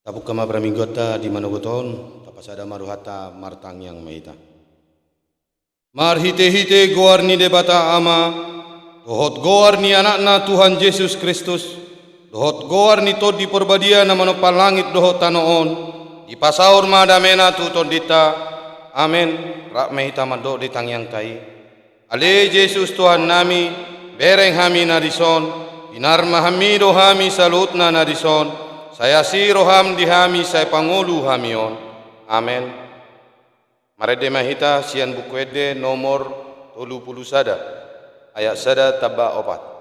Tapuk kama pramigota di manogoton, tapasada maruhata martang yang mahita. Marhite-hite goar ni debata ama, dohot goar ni anakna Tuhan Yesus Kristus, dohot goar ni tod di porbadia na manopal langit dohot tanoon, di pasaur madamena tu todita, amen, rak mahita mado di tangyang tai. Ale Yesus Tuhan nami, bereng hami narison, binar mahami rohami salutna narison, saya si roham dihami saya pangulu hamion, amen. Marede mahita sian bukuede nomor 30 sada, ayat sada taba opat.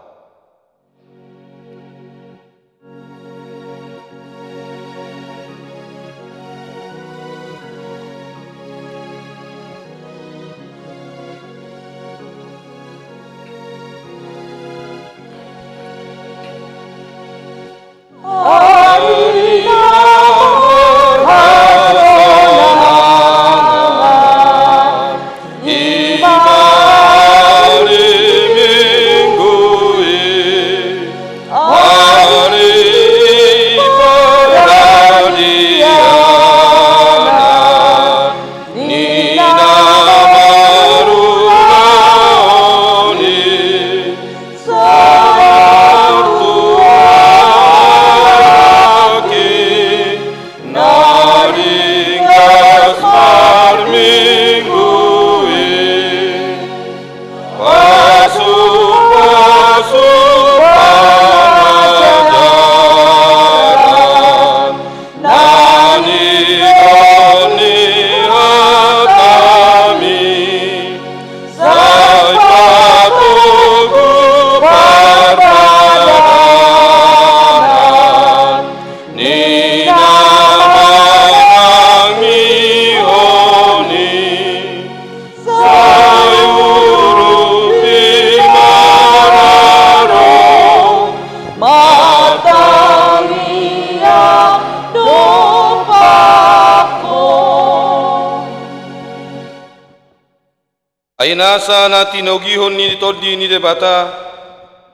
Ainasa na tinogihon ni todi ni debata,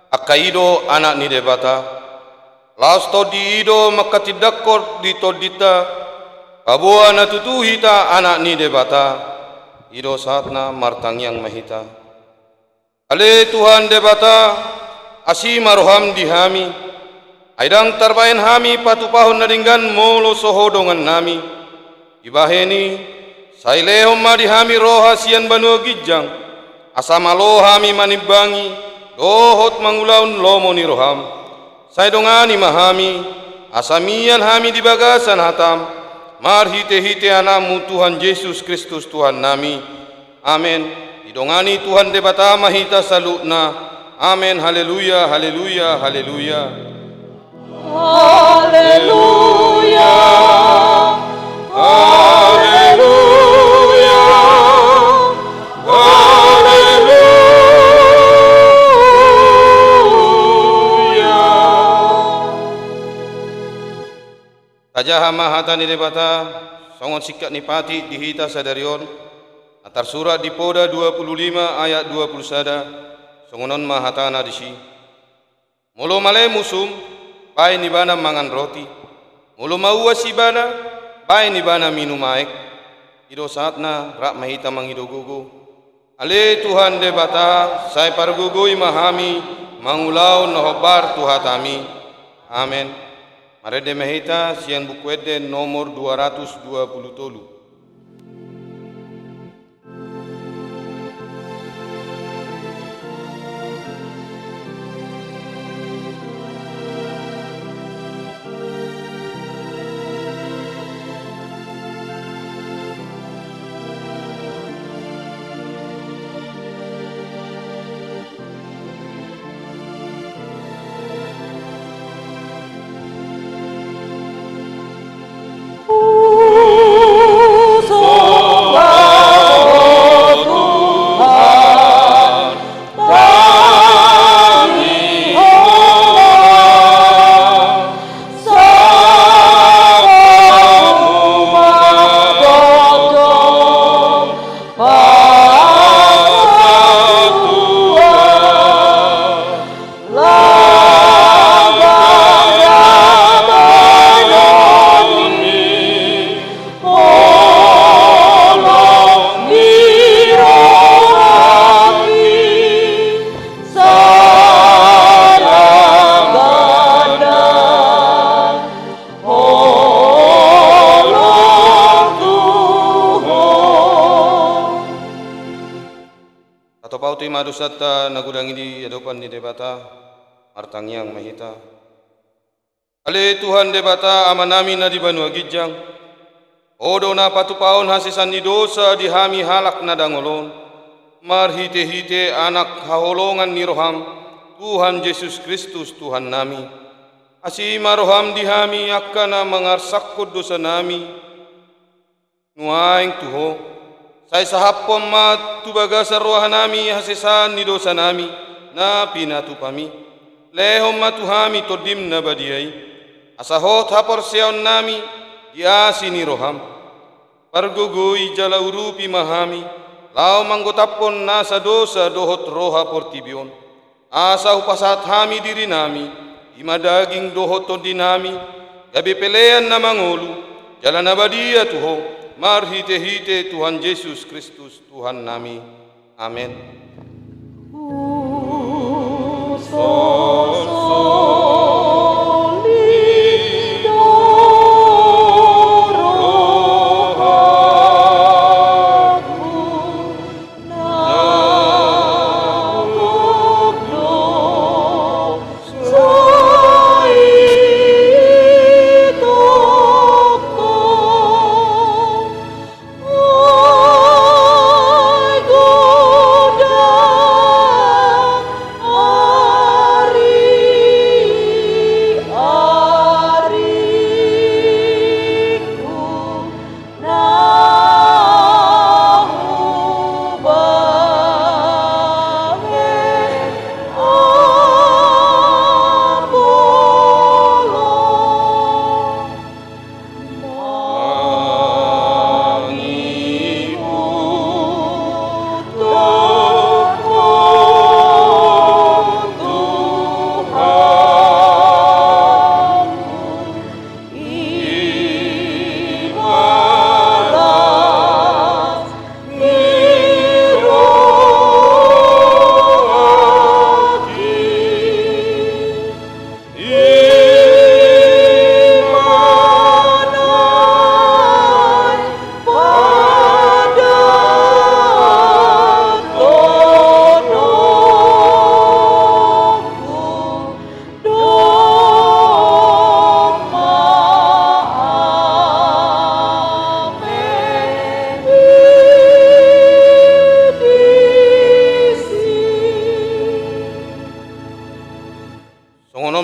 akaido anak ni debata, las todi ido makatidakor di todita, kabua na tutuhita anak ni debata, ido saatna martang yang mahita. Ale Tuhan debata, asima roham dihami, aidang tarbain hami patupahon naringgan molo sohodongan nami, ibaheni, sailehom madihami roha sian banua gijang, asama lohami manibangi, dohot mangulaun lomo ni roham. Saidongani mahami, asamian hami di bagasan hatam, marhite-hite anamu Tuhan Yesus Kristus Tuhan nami. Amen. Idongani Tuhan debata mahita salutna. Amen. Haleluya, haleluya, haleluya. Haleluya. Haleluya. Tajaha mahata ni debata, songon sikat nipati dihita sadarion, atar surat di poda 25 ayat 20 sada, songonon mahata na disi. Mulu male musum, bai nibana mangan roti, mulu maua sibana, bai nibana minum aek, ido saatna rak mahita mangido gugu. Ale Tuhan debata, saya pargugui mahami, mangulau nohobar tuhatami. Amen. Marede mahita sian bukuede nomor 223. Roti madusata nagudangi di adopan di debata martang yang mahita. Ale Tuhan debata amanami na di banua gijang. Odo na patupaon hasisan di dosa di hami halak na dangolon. Marhite-hite anak haholongan ni roham Tuhan Yesus Kristus Tuhan nami. Asima roham di hami akkana mangarsakod dosa nami. Nuaing tuho. Say sahapon mat tubaga sa rohanami hasisan ni dosa nami na pinatupami. Lehom matuhami todim na badiyay. Asahot hapor siyaon nami diasi ni roham. Pargugoy jala urupi mahami. Lao manggotapon nasa dosa dohot roha portibion. Asa upasat hami diri nami. Imadaging dohot todinami. Gabi pelean na mangulu. Jala na badiya tuho. Marhite-hite Tuhan Yesus Kristus Tuhan nami. Amin.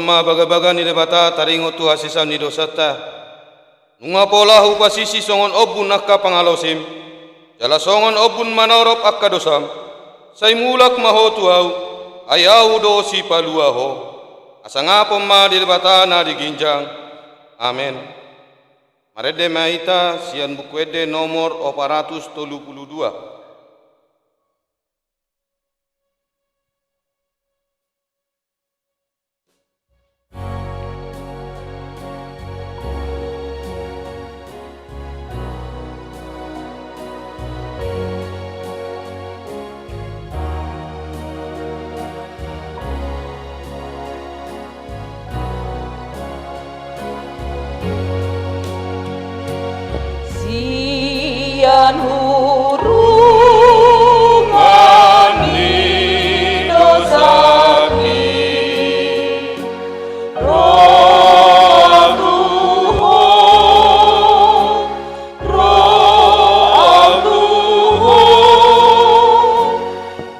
Baga-baga ni debata taringo tu hasisan ni dosata. Nunga pola upasisi songon obun akka pangalosim. Jala songon obun manorop akka dosam. Say mulak maho tuau. Ayaw dosi paluaho. Asangapom ma di debata na diginjang. Amen. Marede maita sian bukwede nomor 432. Sian hurungan di dosaki roh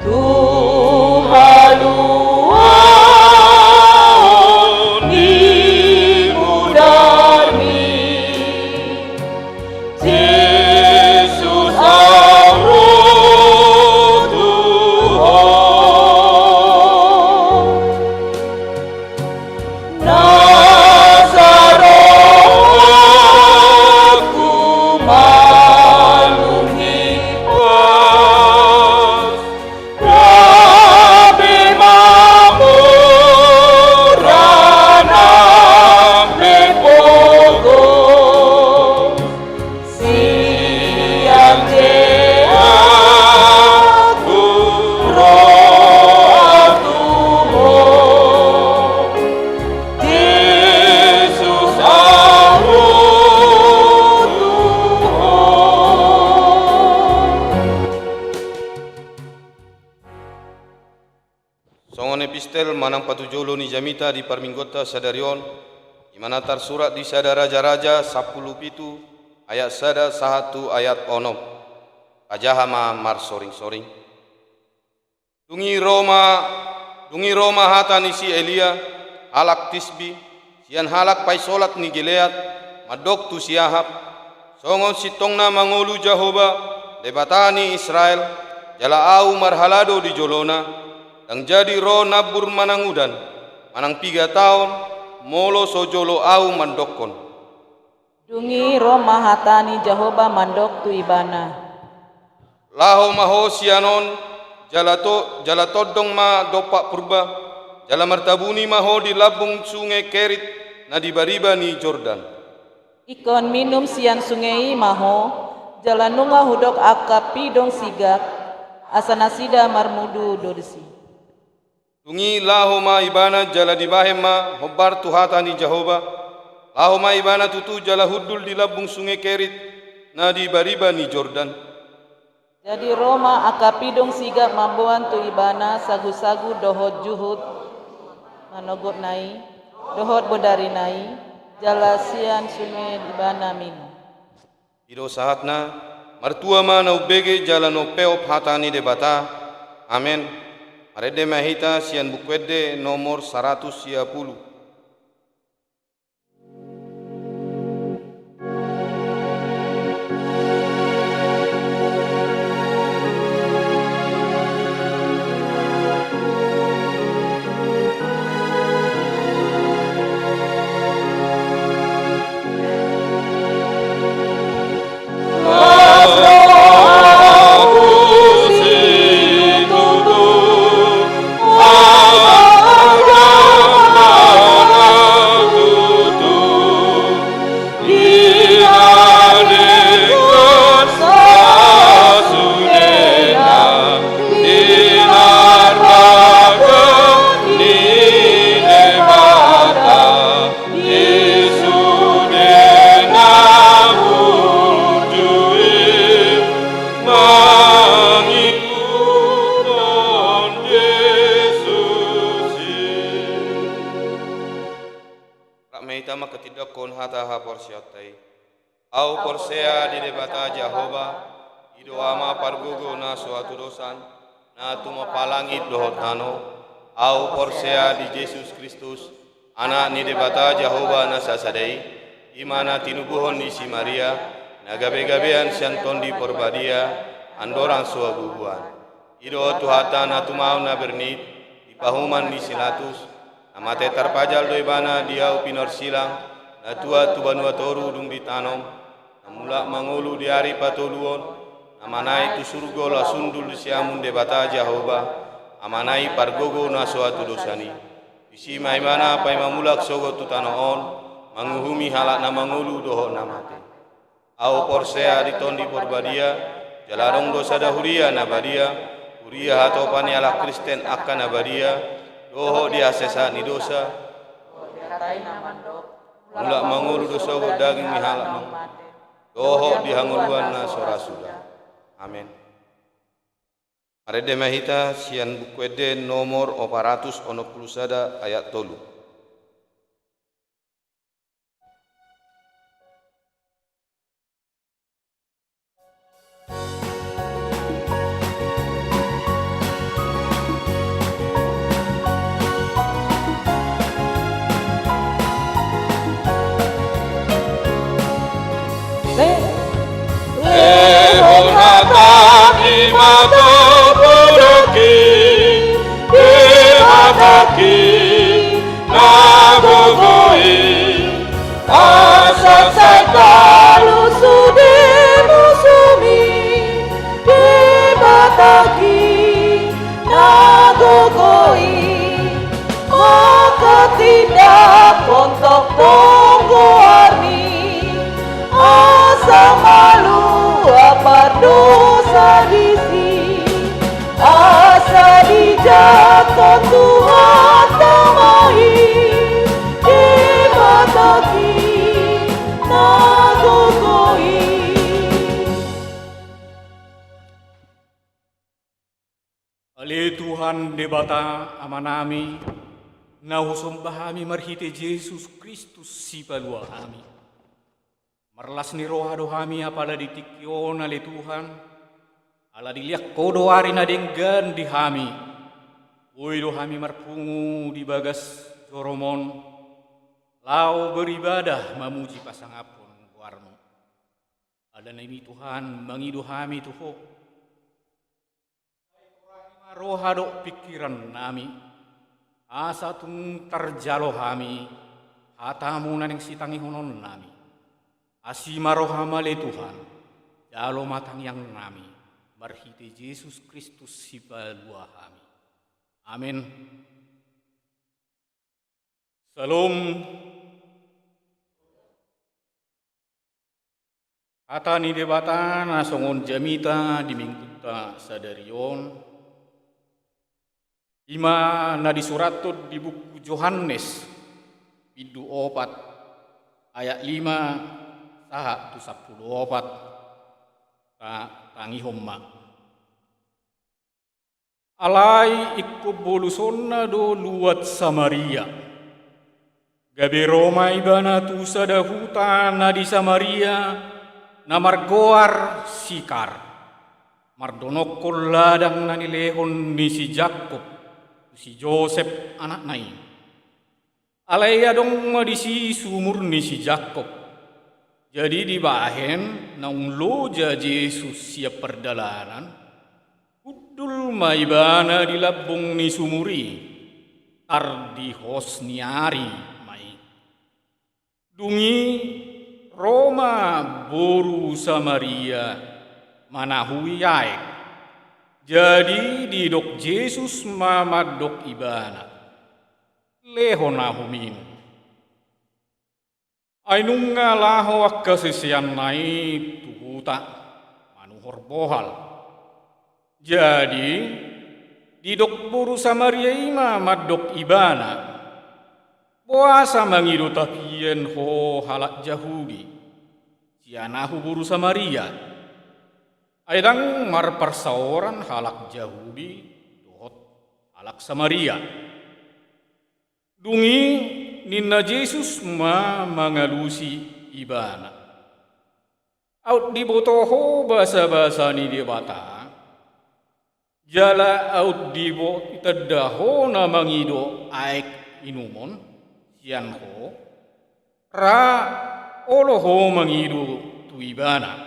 Tuhan luang di mudani Yesus manang patujolo ni jamita di parminggota sadarion imana tersurat di sada raja-raja 10 pitu ayat sada 1 ayat 6 kajahama mar soring-soring dungi Roma hata ni si Elia halak Tisbi sian halak pai solat ni Gilead madok tu siahap songon sitongna mangolu Jahoba debatani Israel jala au marhalado di jolona dan jadi roh nabur manangudan manang 3 tahun molo sojolo au mandokon dungi roh mahatani Jahoba mandok tu ibana laho maho sianon jala todong ma dopak purba jala martabuni maho di labung sungai Kerit na di bariba ni Jordan ikon minum sian sungai maho jalan nunga hudok akapi dong sigak asanasida marmudu dorsi tungi laho ma ibana jala di bahema hobar tuhata ni Jahoba laho ma ibana tutu jala hudul di labung sungai Kerit na di bariba ni Jordan jadi Roma akapidong sigap mambuan tu ibana sagu-sagu dohot juhud manogot nai dohot bodari nai jala sian sungai ibana minu iro sahatna martua ma na ubege jala no peop hatani de bata amen Arede mahita sian bukwede nomor 110. Meitama ketidakon hata ha porsiatai au porsea di debata Jahoba ido ama pargogo na suatu dosan na tuma palangit dohotano au porsea di Yesus Kristus anak ni debata Jahoba na sasadai imana tinubuhon ni si Maria na gabe-gabean sianton di porbadia andorang suabubuan ido tuhata na tumau na bernit di pahuman ni silatus amate terpajal doi bana dia upinor silang na tua tu banua toru dung ditanom na mulak mangulu di hari patoluon amanai tu surgo la sundul siamun de bata Jahoba amanai pargogo na suatu dosani isi maimana pai mamulak sogo tu tanoon manguhumi halak na mangulu doho namate au porsea ditondi porbadia jalarong dosa dahuria na badia huria hatau pani ala Kristen akan na badia doho dia sesa ni dosa mulak mangulu dosa go daging ni halak mang doho dihanguluan na sora sudah amin arede mahita sian bukwede nomor 460 ayat 3 Ali Tuhan debata amanami Nausumbah kami marhite Jesus Kristus si palua kami. Marlas ni rohado kami apala ditikyon ali Tuhan. Ala diliak kodo ari na denggan di kami. Uy do kami marpungu di bagas joromon. Lau beribadah mamuji pasangapun warmo. Ada nami Tuhan mangido kami tuho. Rohado pikiran nami. Asa tung terjalo kami. Hatamu naning sitangi honon nami. Asima rohamale Tuhan. Jalo matang yang nami. Marhite Yesus Kristus si palua kami. Amin. Salam. Kata ni debata nasongon jamita di mingkuta sadarion. Ima na disuratut di buku Yohanes pidu 4 ayat 5 saha tu 10 tangi homma. Alai ikko bolusonna do luat Samaria. Gabe Roma ibana tu sadahuta na di Samaria na margoar sikar. Mardonokol ladang na nilehon ni si Jakob, si Joseph anak nai. Alai adong madisi sumur ni si Jakob. Jadi di bahen naung loja Yesus siap perdalanan. Udul maibana di labung ni sumuri. Ardi hosniari mai. Dungi Roma boru Samaria manahui yaek. Jadi di dok Yesus mamadok ibana. Lehonahu minum. Ainung ngalaho kasisian nai tuhuta manuhor bohal. Jadi di dok boru Samaria ima madok ibana. Puasa mangido tapien ho halak Yahudi. Sianahu boru Samaria. Aidang marparsaoran halak Yahudi dohot halak Samaria. Dungi Nina Yesus mangalusi ibana. Out di botoho basa-basa ni debata. Jala out di bo itadaho na mangido aik inumon. Sian ho. Ra oloho mangido tu ibana.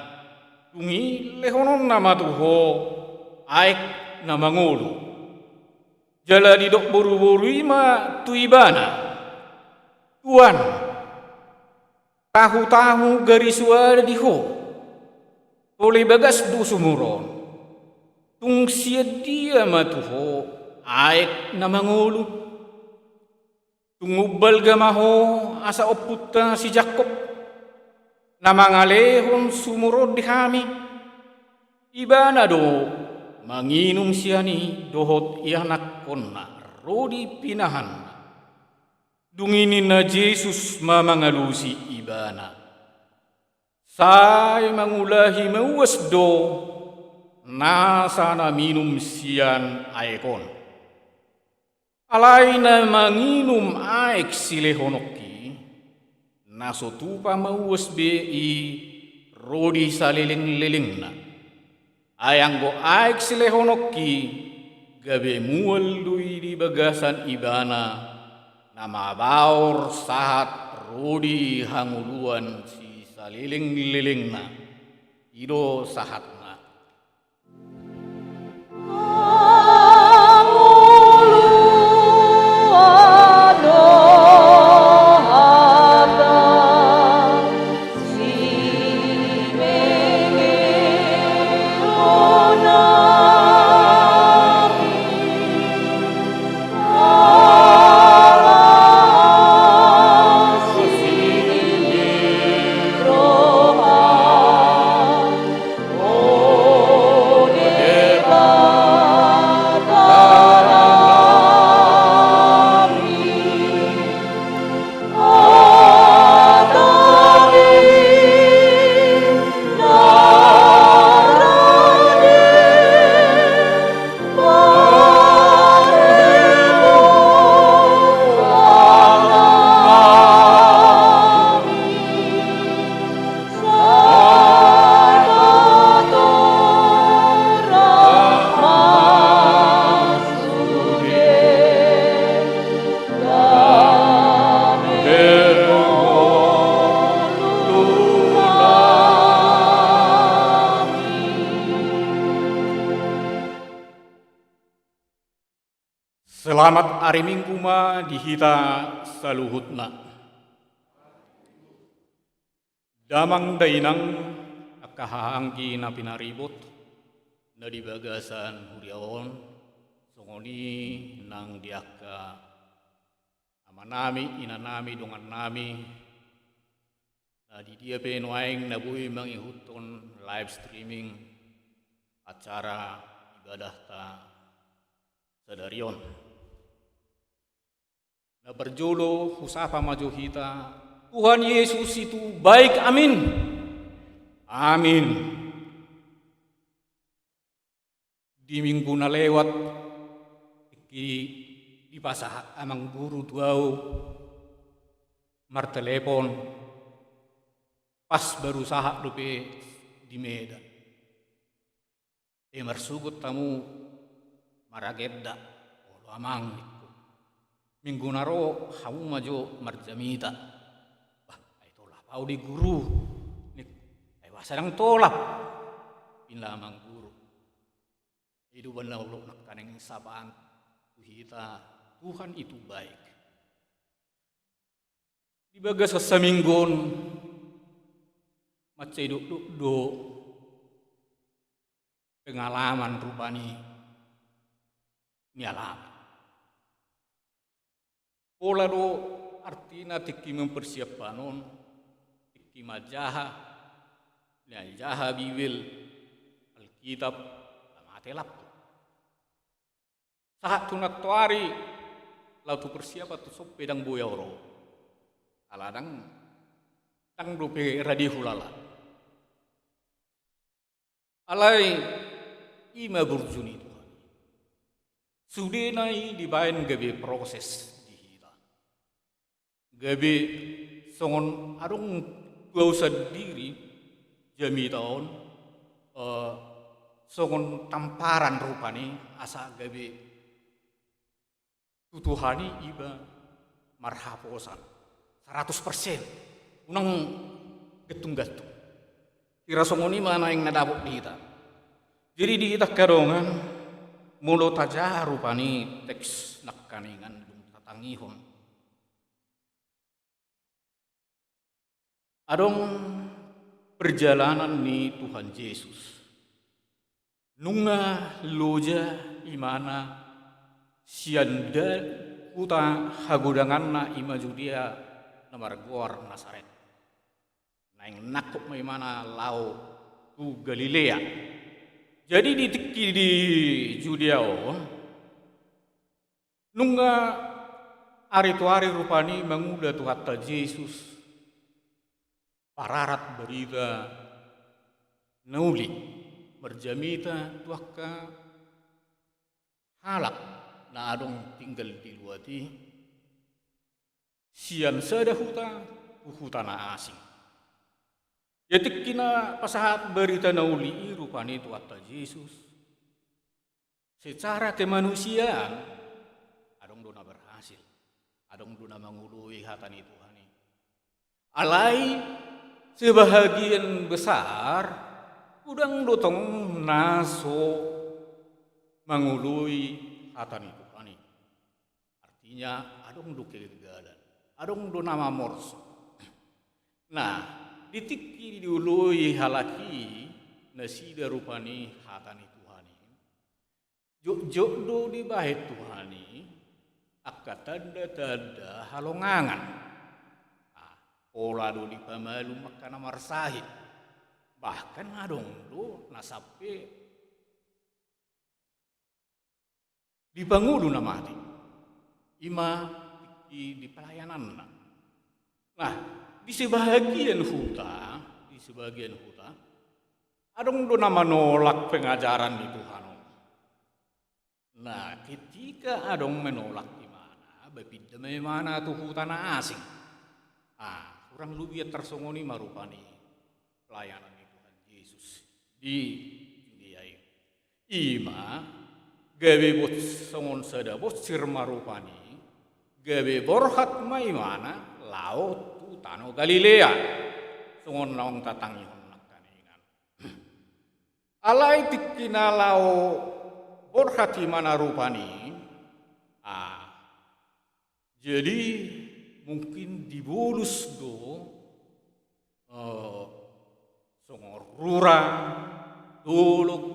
Tungi lehonon nama tuho aik na mangolo. Jala di dok boru-boru ima tu ibana. Tuan, tahu-tahu garis suara diho, oleh bagas du sumuron, tung sia dia matuho, aek na mangulu, tung ubal gamaho asa oputa si Jakob, na mangalehon sumuron di kami, ibana do, manginum siya ni dohot ianak konna, rodi pinahan. Dunginin na Jesus mamangalusi ibana. Say mangulahi mauwas do nasa na minum siyan aekon. Alay na manginum aek silehonoki nasotupa mauwas bei rodi sa liling-liling na. Ayang go aek silehonoki gabe mual dui di bagasan ibana. Nama baur sahat rodi hanguluan si saliling-liling na ido sahat na. Oh Selamat hari Minggu ma dihita saluhutna. Damang dainang akahangki na pinaribot na di bagasan huriaon songoni nang diaka ama nami ina nami dongan nami na di dia penuaing nabui mangihuton live streaming acara ibadah ta sadarion na berjolo husapa maju hita Tuhan Yesus itu baik, amin. Amin. Di minggu na lewat, di pasah amang guru tuau, martelepon, pas berusaha dupe di Medan. Marsugut tamu maragedda, olo amang itu. Minggu naro hamu maju marjamita. Au di guru, ay wasadang tolap, pinlamang guru. Itu benar lo nak kaneng sabaan, tuhita Tuhan itu baik. Di bagas sa minggon, macay do pengalaman rupani nialam. Pola do artina tiki mempersiapkan Kimajaha, Jaha Bibil, Alkitab, Matelap. Saat tunat tuari, lautu persiapan tu sop pedang boyauro. Aladang, tang rupe radihulala. Alai, ima burjuni Tuhan. Sudenai dibain gabe proses dihita. Gabe songon arung gau sendiri jami tahun songon tamparan rupani asa gabe tutuhani iba marhaposan 100% unang getung-getung kira songoni mana yang nadabok di kita jadi di kita kadongan mulo taja rupani teks nakkaningan dung tatangihon adong perjalanan ni Tuhan Yesus. Nunga loja imana sianda uta hagudangan na ima judia na margor Nasaret. Naing nakop may mana lau tu Galilea. Jadi di tiki di Judea nunga ari tuari rupani manguda tu hatta Yesus pararat berita nauli berjamita tuaka halak na adong tinggal di luati sian sada huta na asing yatik kina pasahat berita nauli rupani tuata Yesus secara kemanusiaan adong dona berhasil adong dona mangului hatani Tuhani alai sebahagian besar udang dotong naso mangului hatan itu ani. Artinya adong do kegagalan, adong do nama morso. Nah, ditiki diului halaki nasida rupani hatan itu ani. Jok do di bahit Tuhani akka tanda halongangan. Pola do di pamalu makana marsahid bahkan adong do nasape dibangudu na mati ima di pelayanan nah di sebagian huta adong do nama nolak pengajaran di Tuhan nah ketika adong menolak di mana bepida mana tuh hutana asing kurang lebih tersongoni marupani pelayanan di Tuhan Yesus di Judea ima gawe bot songon sada bot sir marupani gawe borhat maimana laut tu tano Galilea songon naong tatangihon nakaningan alai tikina lao borhat mana rupani Jadi mungkin dibulus do songorurang dolok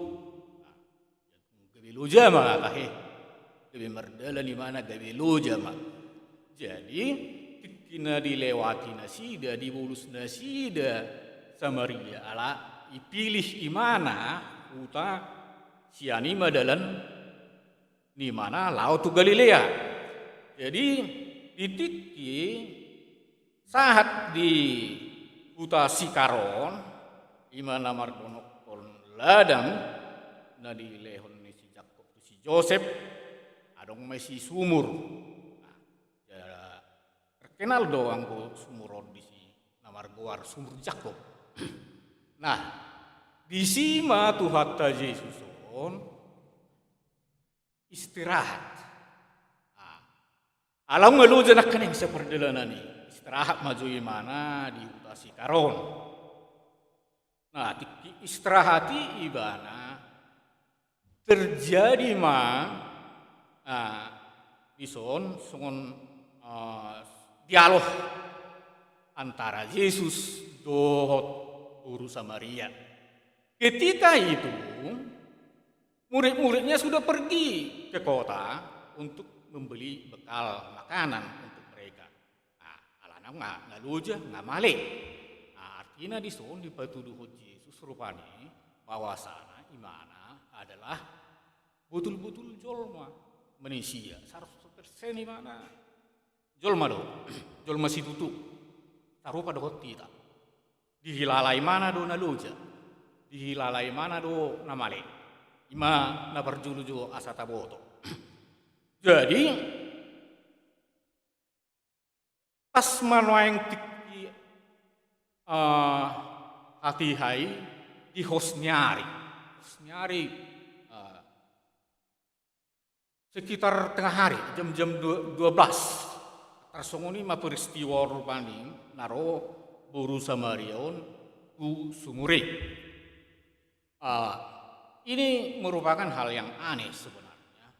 gawe jama kahe gawe merdala di mana gawe jama. Jadi kina dilewati nasida dibulus nasida Samaria ala ipilih imana uta sianima dalan di mana laut Galilea. Jadi ditiki saat di Kuta Sikaron imana mardonok kon ladang na di lehon ni si Jakob si Joseph adong may si sumur. Nah, ya, terkenal doang ko sumuron di si namargoar sumur Jakob. Nah, di sima Tuhan ta Yesus on istirahat. Alam ngeluja nak kening seperdelanan ni istirahat maju mana di Kuta Sikaron. Nah, tiki istirahati ibana terjadi bison songon dialog antara Yesus dohot guru Samaria. Ketika itu murid-muridnya sudah pergi ke kota untuk membeli bekal makanan untuk mereka. Nah, alana nggak luja, nggak malik. Nah, artinya di son di patuduh Yesus rupani bahwa sana imana adalah betul-betul jolma manusia 100% imana jolma do, jolma si tutu, tarupa do hoti tak. Dihilalai mana do na luja, dihilalai mana do na malik. Ima na berjulu asata boto. Jadi pas manuang tiki hati hai di hosnyari sekitar tengah hari jam 12 tersongoni ma peristiwa rupani naro buru Samarion ku sumure. Ini merupakan hal yang aneh sebenarnya.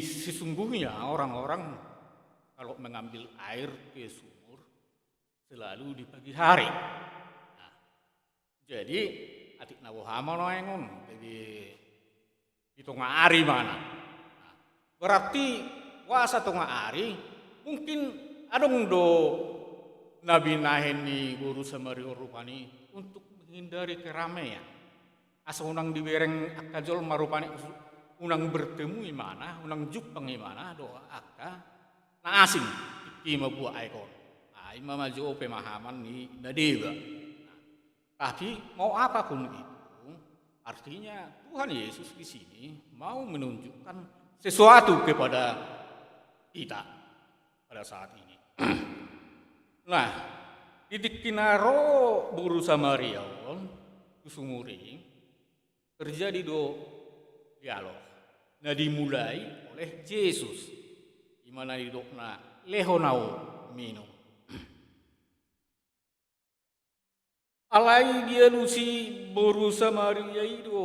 Sesungguhnya orang-orang kalau mengambil air ke sumur selalu di pagi hari. Nah, jadi atik nawohama noengon jadi di tengah hari mana. Nah, berarti wasa tengah hari mungkin adong do Nabi naheni guru Samaria rupani untuk menghindari keramaian. Asa unang dibereng akajol marupani unang bertemu imana, unang jupang imana doa akka na asing ima buah aikon. Nah, ima maju pemahaman ni nadeba. Nah, tapi mau apapun itu, artinya Tuhan Yesus di sini mau menunjukkan sesuatu kepada kita pada saat ini. Nah, di kinaro buru Samaria kusumuri terjadi dialog. Nah, dimulai oleh Yesus di mana hidupna lehonau minum. Alai dia lusi buru Samaria itu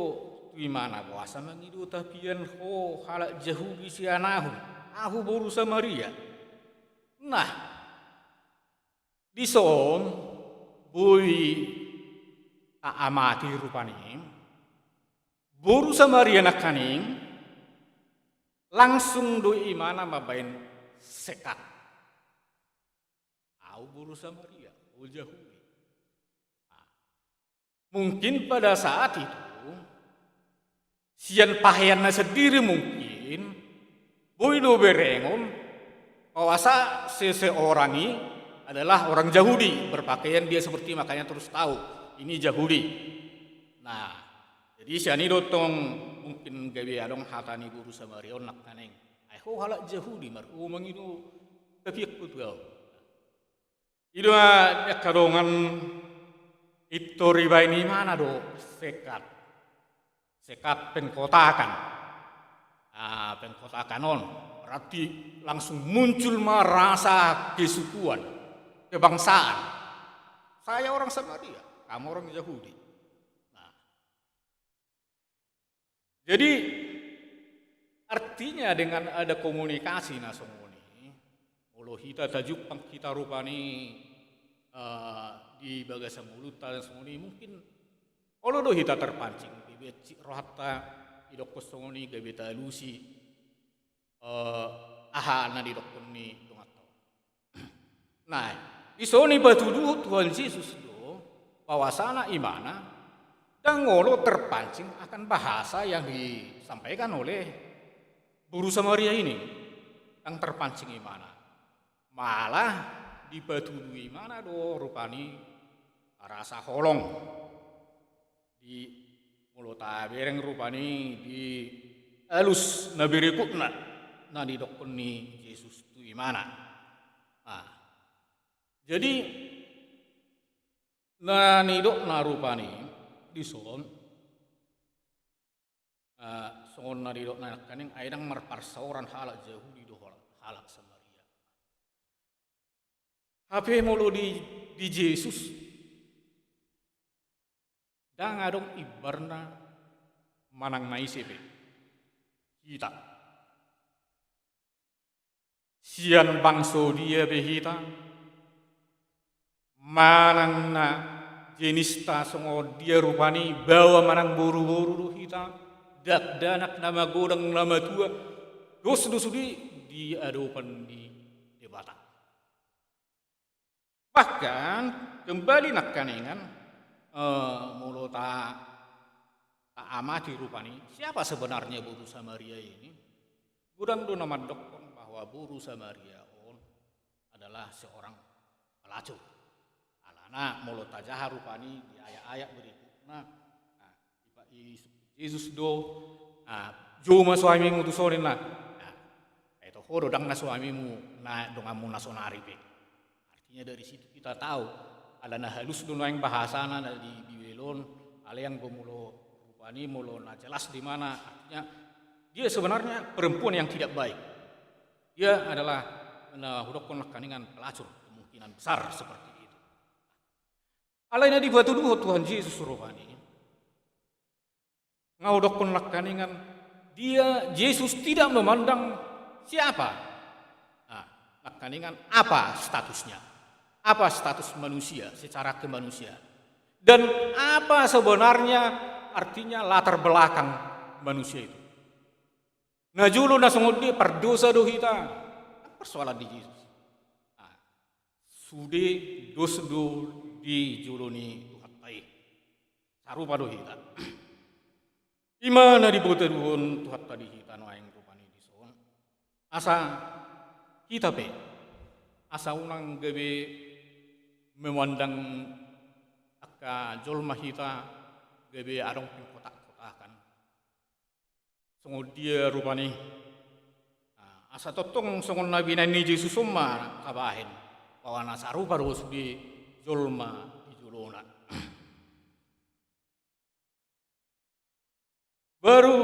di mana puasa mengidu tapian ho halak jauh bisi anahu buru Samaria. Nah, di son bui tak amati rupani buru Samaria nakaning langsung do imana mabain sekat. Buru Samaria, Yahudi. Nah, mungkin pada saat itu sian pahianna sendiri mungkin boido berengon bahwasa seseorang ini adalah orang Yahudi, berpakaian dia seperti makanya terus tahu ini Yahudi. Nah, jadi siani dotong mungkin gawe adong hatani guru Samaria nak kaneng. Ayo halak Yahudi marku mangidu kepiak betul. Itu kadongan itu riba ini mana do sekat pengkotakan. Pengkotakan on berarti langsung muncul merasa kesukuan, kebangsaan. Saya orang Samaria, kamu orang Yahudi. Nah, jadi artinya dengan ada komunikasi nasomoni molo hita tajuk pang kita rupani di bagasa mulut dan songoni mungkin olo do hita terpancing bibet rohatta idok songoni gabeta lusi aha na di dokon ni dongato. Nah, isoni batudu Tuhan Yesus do pawasana imana dan ngolo terpancing akan bahasa yang disampaikan oleh Guru Samaria ini yang terpancing imana. Malah di batudu imana do rupani rasa holong di mulut bereng rupani di alus na berikutna na di dokon ni Yesus tu imana. Nah, jadi na nidok na rupani di son son na didok na kaning aidang marparsauran halak jauh di dohol halak Samaria. Hape mulu di Yesus dang adong ibarna manang naisepe kita sian bangso dia behita manang na jenis ta songo dia rupani bawa manang buru-buru hita dak danak nama godang nama tua dos di adopan di debata. Bahkan kembali nak kaningan mulu ta amati rupani siapa sebenarnya Guru Samaria ini. Gudang do nama dokon bahwa Guru Samaria adalah seorang pelacur. Alana mulu tajaha rupani di ayat-ayat berikutnya. Nah, Yesus do joma suamimu tu sorin lah. Nah, itu hodo dang na suamimu na dongamu nasonari pe. Artinya dari situ kita tahu ada na halus do yang bahasana di Bibelon, ada yang gomulo rupani mulo na jelas di mana artinya dia sebenarnya perempuan yang tidak baik. Dia adalah na hudokon kaningan pelacur, kemungkinan besar seperti itu. Alaina di batu duho Tuhan Yesus rupani. Ngaudok pun kaningan dia Yesus tidak memandang siapa. Nah, kaningan apa statusnya? Apa status manusia secara kemanusiaan? Dan apa sebenarnya artinya latar belakang manusia itu? Nah julu nasungud dia perdosa do hita. Persoalan di Yesus. Nah, sude dos do di juluni Tuhan tai. Sarupa do hita. Imana di bota duhon Tuhan tadi hita noaing rupani di son. Asa kita pe. Asa unang gabe memandang aka jolma hita gabe adong ping kotak-kotakan. Sungguh dia rupani asa totong songon nabi nani Yesus umma kabahin bahwa nasaru baru di jolma di julona. Baru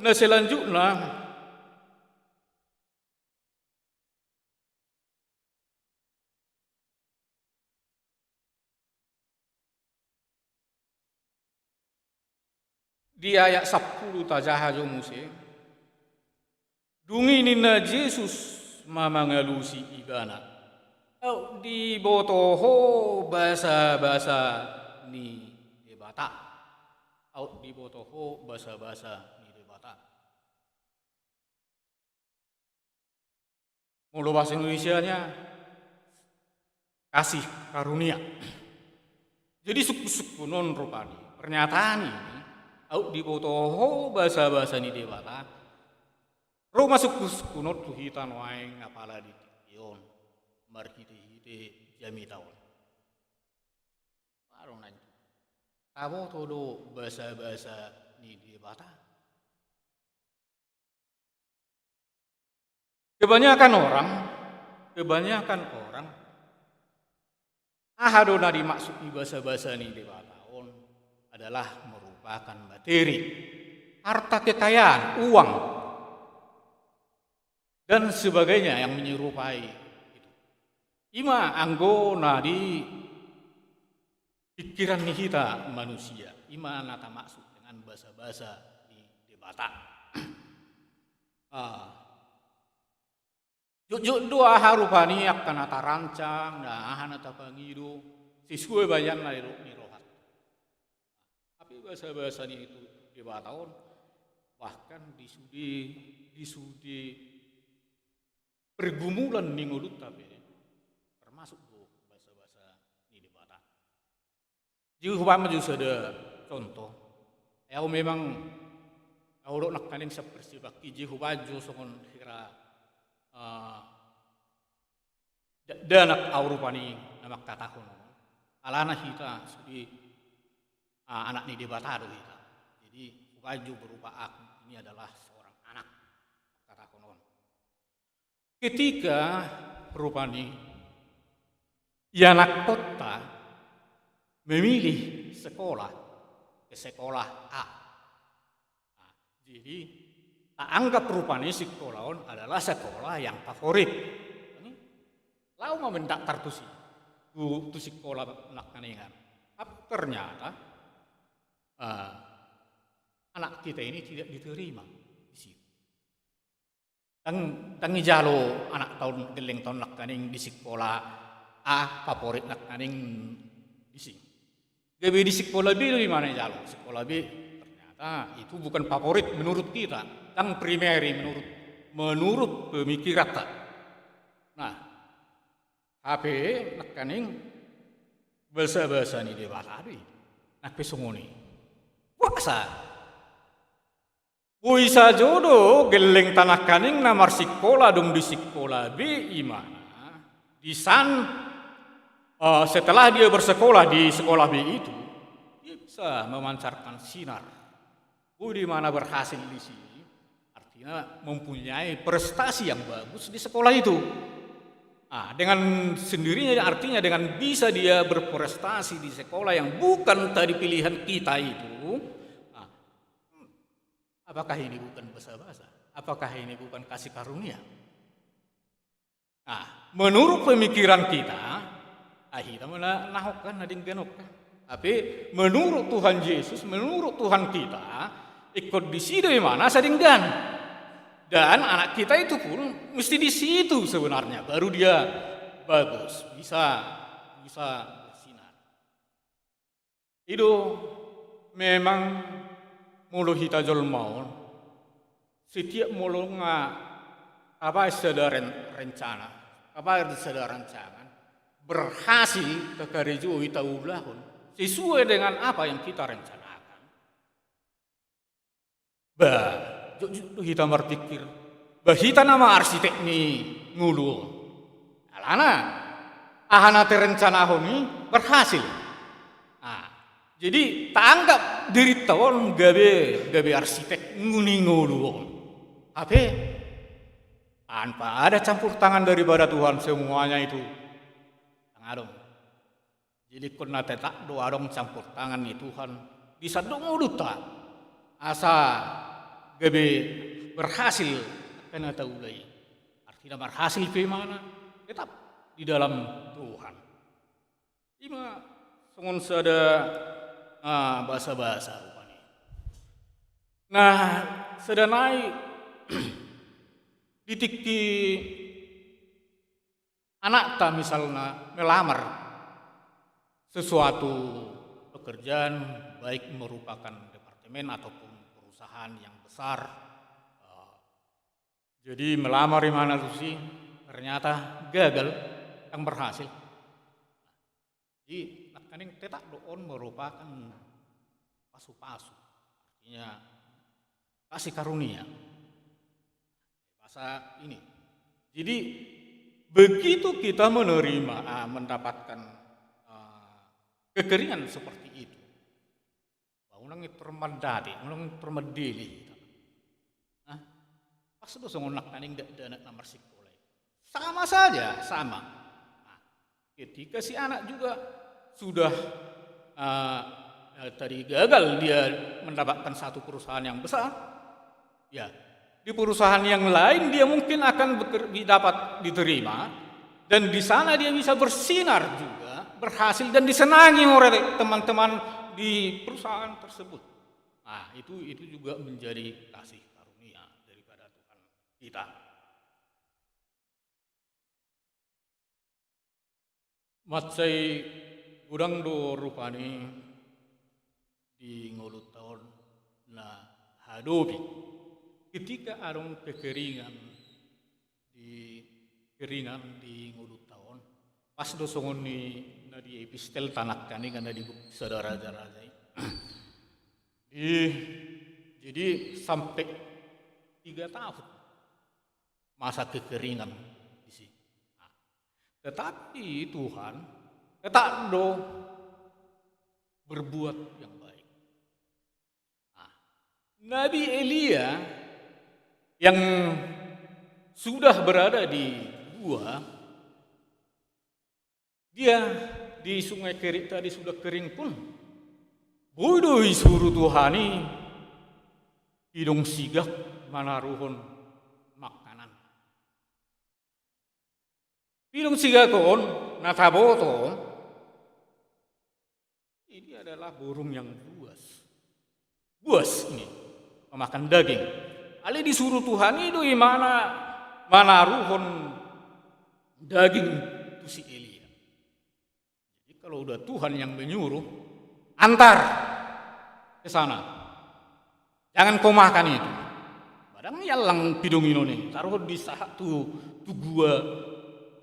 na selanjutnya di ayat 10 tajaha jo muse dungi nina Yesus mamangalusi igana di botoho bahasa ni debata out di botoho bahasa ni debata mulu bahasa Indonesianya kasih karunia. Jadi suku non rupani pernyataan ini out di botoho bahasa ni debata Roma suku not tuhitan waeng apala di tikion marhite jami taon. Parong nanti. Abo todo bahasa ni debata. Kebanyakan orang ahadona dimaksud di bahasa ni debata adalah merupakan materi, harta kekayaan, uang dan sebagainya yang menyerupai itu. Ima anggona di pikiran kita manusia. Ima nata maksud dengan bahasa di debata. Juk doa harupani akan ata rancang, nah ata pangido, siswa bayan na ni rohat. Tapi bahasa ni itu di tahun bahkan disudi pergumulan ni ngulut tapi termasuk bahasa ni di bata. Juga maju ada contoh. Ya memang Auro nak kaning sa persibaki Jehovaju songon hira danak aurupani namak katakon. Alana hita sudi anak ni debatado hita. Jadi Jehovaju berupa aku ini adalah seorang anak katakonon. Ketika rupani anak kota memilih sekolah ke sekolah A. Jadi, tak anggap rupanya sekolah adalah sekolah yang favorit. Lau mau mendak tartusi, tu sekolah nak kaningan. Tapi ternyata anak kita ini tidak diterima di situ. Tangi jalo anak tahun geleng tahun nak kaning di sekolah A favorit nak kaning di sini. Gabe di sekolah B di mana jalo? Sekolah B itu bukan favorit menurut kita, yang primary menurut pemikiran kita. Nah, HP nak kaning bahasa ni dia bahari, nak pesongoni. Puasa, puisa jodoh geleng tanah kaning namar sekolah dong di sekolah B imana di san setelah dia bersekolah di sekolah B itu dia bisa memancarkan sinar. Di mana berhasil di sini, artinya mempunyai prestasi yang bagus di sekolah itu. Dengan sendirinya artinya dengan bisa dia berprestasi di sekolah yang bukan tadi pilihan kita itu, apakah ini bukan basa-basa? Apakah ini bukan kasih karunia? Menurut pemikiran kita, kita menahokkan nading genokkan. Tapi menurut Tuhan Yesus, menurut Tuhan kita, ikut di situ di mana sadinggan. Dan anak kita itu pun mesti di situ sebenarnya baru dia bagus, bisa bersinar. Itu memang mulu hita jolmaun setiap mulu apa sudah rencana, apa sudah rancangan berhasil kekariju hita ulahun sesuai dengan apa yang kita rencanakan. Kita berpikir, bahita nama arsitek ni ngulu. Alana, ahana terencana honi berhasil. Jadi tak anggap diri tahun gabe arsitek ngulu. Tapi tanpa ada campur tangan daripada Tuhan semuanya itu tangadong. Jadi kena tak doa dong campur tangan ni Tuhan bisa dong uduta asa gabe berhasil karena tahu lagi. Artinya berhasil di mana? Tetap di dalam Tuhan. Ima songon sada bahasa-bahasa rupanya. Nah, sada naik ditiki anak ta misalnya melamar sesuatu pekerjaan baik merupakan departemen ataupun perusahaan yang besar. Jadi melamar di mana tuh sih? Ternyata gagal, yang berhasil. Jadi nak kaning tetak doon merupakan pasu-pasu, artinya kasih karunia. Bahasa ini. Jadi begitu kita menerima, mendapatkan kekeringan seperti itu, unang termandati, unang termedili. Pas itu songonak kaning danak nomor sekolah. Sama saja, sama. Ketika si anak juga sudah tadi gagal dia mendapatkan satu perusahaan yang besar, ya di perusahaan yang lain dia mungkin akan dapat diterima dan di sana dia bisa bersinar juga, berhasil dan disenangi oleh teman-teman di perusahaan tersebut. Itu juga menjadi kasih karunia daripada Tuhan kita. Matsai gudang do rupani di ngulut tahun na hadopi ketika arong kekeringan di ngulut tahun pas do songon ni na di epistel tanak kani kana di saudara raja jadi sampai 3 tahun masa kekeringan di sini. Nah, tetapi Tuhan tetap do berbuat yang baik. Nah, Nabi Elia yang sudah berada di gua, dia di sungai Kerit tadi sudah kering pun, bodoh suruh Tuhani hidung sigak manaruhon makanan. Hidung sigak kon nataboto ini adalah burung yang buas ini memakan daging. Ali disuruh Tuhan itu mana ruhon daging itu si Elia. Jadi kalau udah Tuhan yang menyuruh, antar ke sana. Jangan kau makan itu. Badang yalang pidung ini taruh di satu gua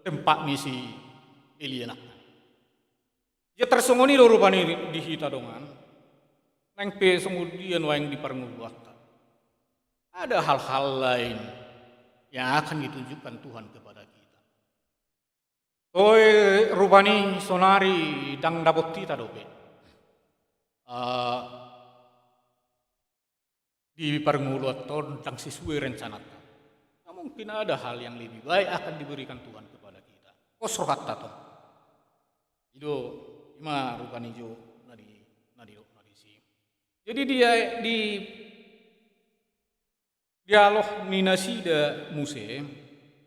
tempat misi Elia nak. Ya tersongoni do rupani di hita dongan. Nang pe kemudian wayang diperngguat. Ada hal-hal lain yang akan ditunjukkan Tuhan kepada kita. Oi rupani sonari dang dapot kita dobe. Di pernguluan tentang sesuai rencana. Nah, mungkin ada hal yang lebih baik akan diberikan Tuhan kepada kita. Kosrohat tato. Itu ima rupani jo nadi si. Jadi dia di dialog ninasida muse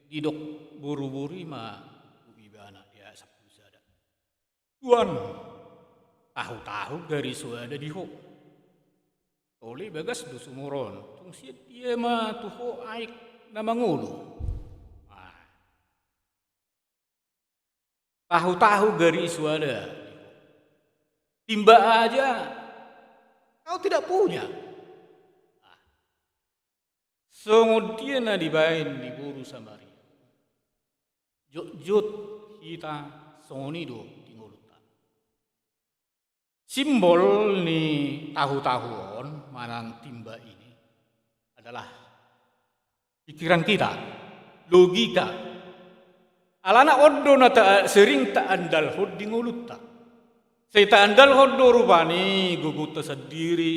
didok buru-buru ima ubibana dia sapusada. Tuhan tahu-tahu dari suada diho. Oleh bagas do sumuron, tung siat dia mah tuho aik na mangulu. Tahu-tahu dari suada, timba aja, kau tidak punya. Kemudian dibain di buru Samaria. Jut kita songoni do di ngulutan. Simbol ni tahu-tahuan manang timba ini adalah pikiran kita, logika. Alana oddo na sering tak andal hod di ngulutan. Saya tak andal hod do rupani guguta sendiri,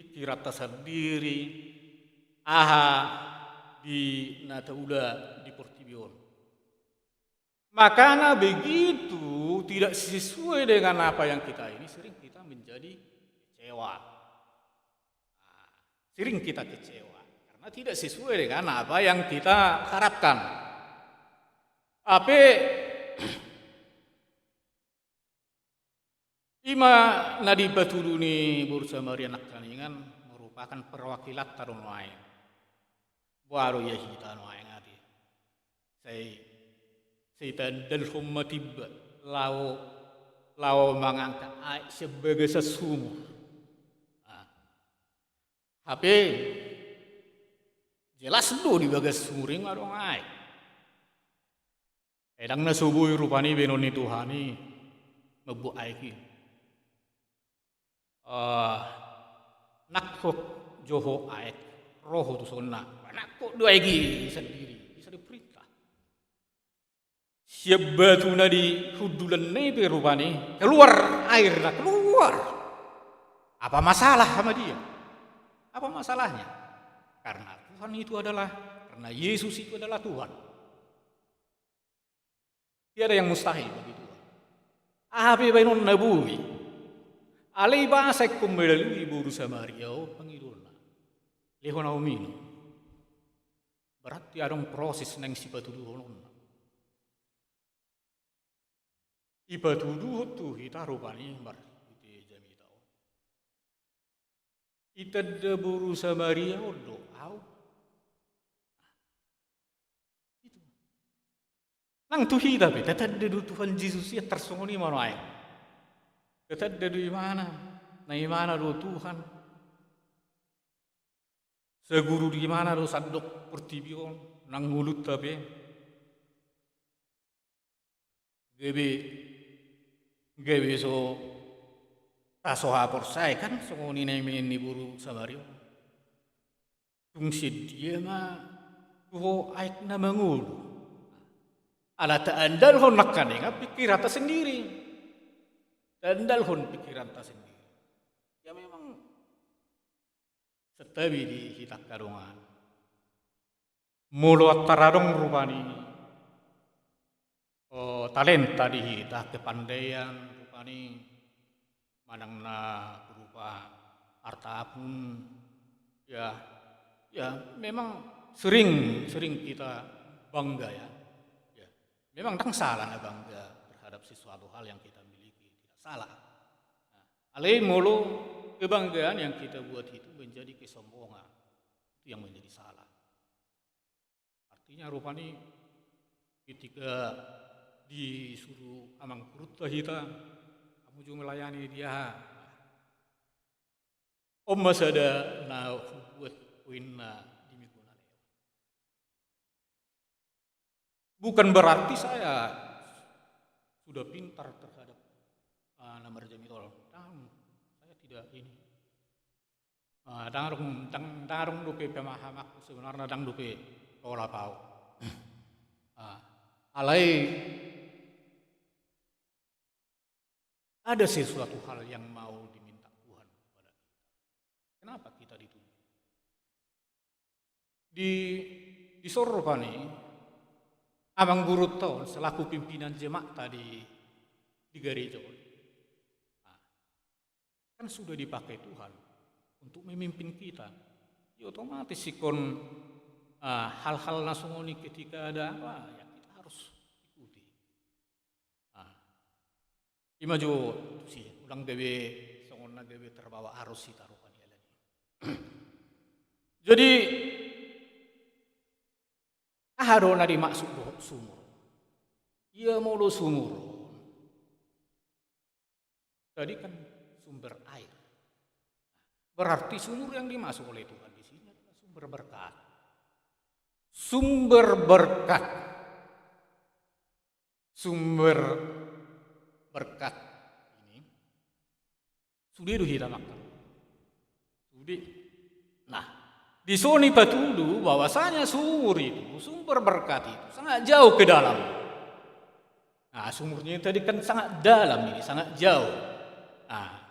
pikirata sendiri. Aha di natauda di Portibion. Makanya begitu tidak sesuai dengan apa yang kita ini sering kita menjadi kecewa. Sering kita kecewa karena tidak sesuai dengan apa yang kita harapkan. Apa ima nadi batuluni bursa Maria Nakkaningan merupakan perwakilan tarun lain. Baru ya kita noai ngati. Saya tandal hummatibba lao mangangkat air sebagai sesumur. HP jelas do di bagas sumuring adong air. Edang na subuh rupani benoni Tuhani mebu air ki. Nakok joho air roh tu sonna. Nakok dua lagi sendiri bisa diperintah. Siap batu nadi hudulan nebe rupani keluar air nak keluar. Apa masalah sama dia? Apa masalahnya? Karena Tuhan itu adalah, karena Yesus itu adalah Tuhan. Tiada yang mustahil bagi Tuhan. Abi bainon nabui. Alai basek kumbedali buru Samaria pangidulna. Lehona umino. Berarti ada proses nang si patuduhon. Ipatuduh tu kita rupani bar ite jami tau. Ita de buru Samaria odo au. Itu. nang tuhi tapi tetap dedu Tuhan Yesus ya tersongoni mana ay. Tetap dedu imana, na imana do Tuhan. Seguru di mana do sadok pertibion nang ngulut tapi. Gebe so taso hapor saya kan songoni na ni buru samario. Tungsi dia mah tuho aik na mangulu. Ala taandal hon nakaninga pikiran ta sendiri. Taandal hon pikiran ta sendiri. Ya memang setabi di hitak kadungan. Mulu taradong rupani talenta di hitak kepandaian rupani manang na berupa harta pun ya memang sering kita bangga ya. Memang tak salah na bangga terhadap sesuatu hal yang kita miliki, tidak salah. Nah, alai mulu kebanggaan yang kita buat itu menjadi kesombongan, itu yang menjadi salah. Artinya rupanya ketika disuruh amang kurut kita, kamu juga melayani dia. Om masih ada na buat poin na bukan berarti saya sudah pintar terhadap nomor jamitol. Saya tidak ini. Darung dupe pemahamak sebenarnya dang dupe pola pau. Alai ada sesuatu hal yang mau diminta Tuhan kepada kita. Kenapa kita dituntut? Di Soropani Abang Guru tahun selaku pimpinan jemaat tadi di gereja, kan sudah dipakai Tuhan untuk memimpin kita. Ya otomatis sikon hal-hal nasungoni ketika ada apa ya kita harus ikuti. Imaju sih ulang gawe songonna gawe terbawa arus si taruhan ya lagi. Jadi harona dimaksud sumur. Ia mau lo sumur. Tadi kan sumber air. Berarti sumur yang dimaksud oleh Tuhan di sini adalah sumber berkat. Sumber berkat. Sumber berkat ini sudah kita makan. Sudah. Nah, di sini patudu bahwasanya sumur itu, sumber berkat itu sangat jauh ke dalam. Nah, sumurnya tadi kan sangat dalam ini, sangat jauh. Nah,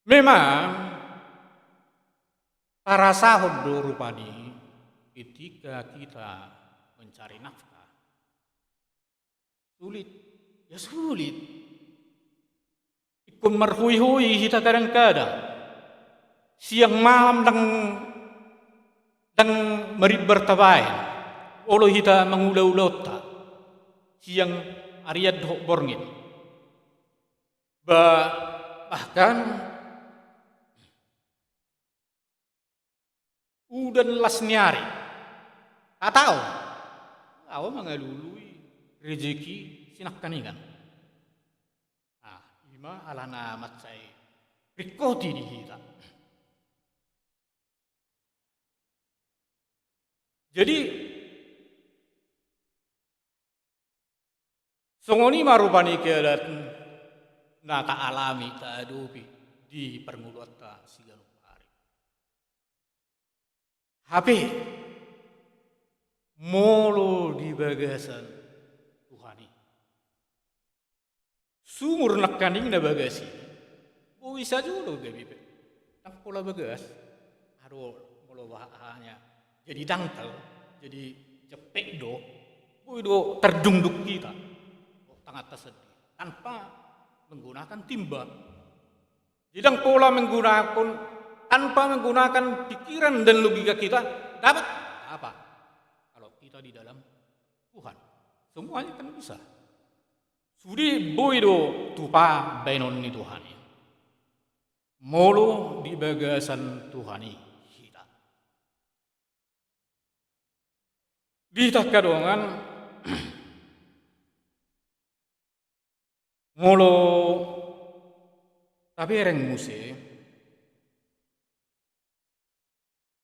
memang para sahabat rupani ketika kita mencari nafkah sulit, ya sulit. Ikut merhui-hui kita kadang-kadang. Siang malam dan meri bertabain, olo kita mengulau-ulau ta. Siang ariad hok borngin. Bahkan udan lasnyari. Tak tahu. Tahu mengalului rezeki sinak kaningan. Ima alana mat saya rikoti di kita. Jadi songoni marupani keadaan nata alami ta adupi di permulut ta siganu hari. HP molo di bagasan Tuhani. Sumur nakaning na bagasi. Bisa juga gabi. Tak pola bagas. Aduh molo bahanya. Jadi dangkal, jadi cepek do terdungduk kita, tangan tersedih tanpa menggunakan timba. Jadi pola menggunakan tanpa menggunakan pikiran dan logika kita dapat apa? Kalau kita di dalam Tuhan, semuanya kan bisa. Sudi boido tupa benon ni Tuhani, molo di bagasan Tuhani. Di tak kadongan Molo tabereng muse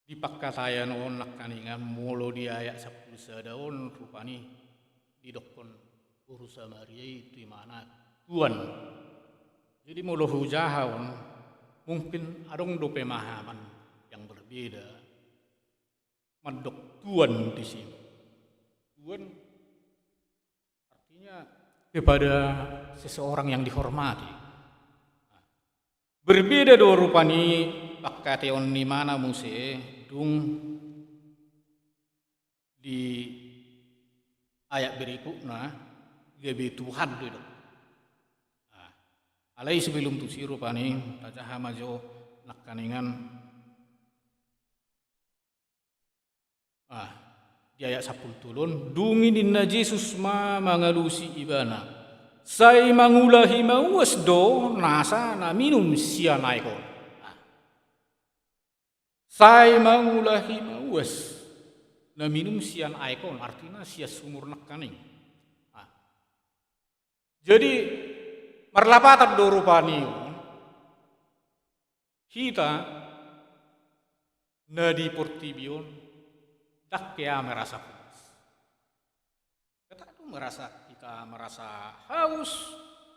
di pakkatayan on nakkaningan molo di ayak 10 sadaon rupani di dokon Guru Samaria itu mana Tuhan. Jadi molo hujahaon mungkin adong do pemahaman yang berbeda. Mandok Tuhan di sini. Tuhan artinya kepada seseorang yang dihormati. Berbeda do rupani pakkateon ni mana muse dung di ayat berikutnya gebe Tuhan do. Alai sebelum tu si rupani tajaha majo nakkaningan di ayat 10 tulun dunginin na Jesus ma mangalusi ibana say mangulahi mauas do nasa na minum siya naikon say mangulahi mauas na minum siya naikon artinya siya sumur nakkaning. Jadi marlapatan do rupani kita na di portibion tak kaya merasa puas. Kita merasa haus,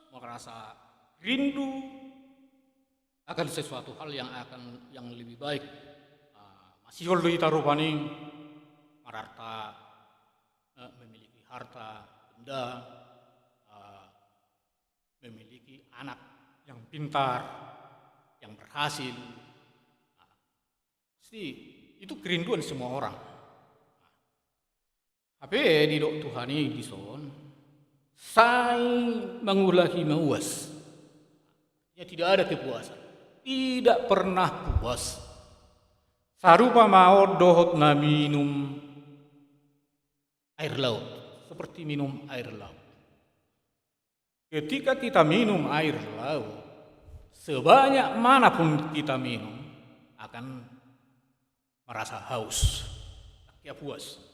merasa rindu akan sesuatu hal yang lebih baik. Masih kalau kita rupani mararta memiliki harta benda, memiliki anak yang pintar, yang berhasil. Pasti itu kerinduan semua orang. Tapi di dok Tuhani di son, say mangulahi mauas. Ya tidak ada kepuasan, tidak pernah puas. Sarupa mau dohot na minum air laut, seperti minum air laut. Ketika kita minum air laut, sebanyak manapun kita minum akan merasa haus, tak puas.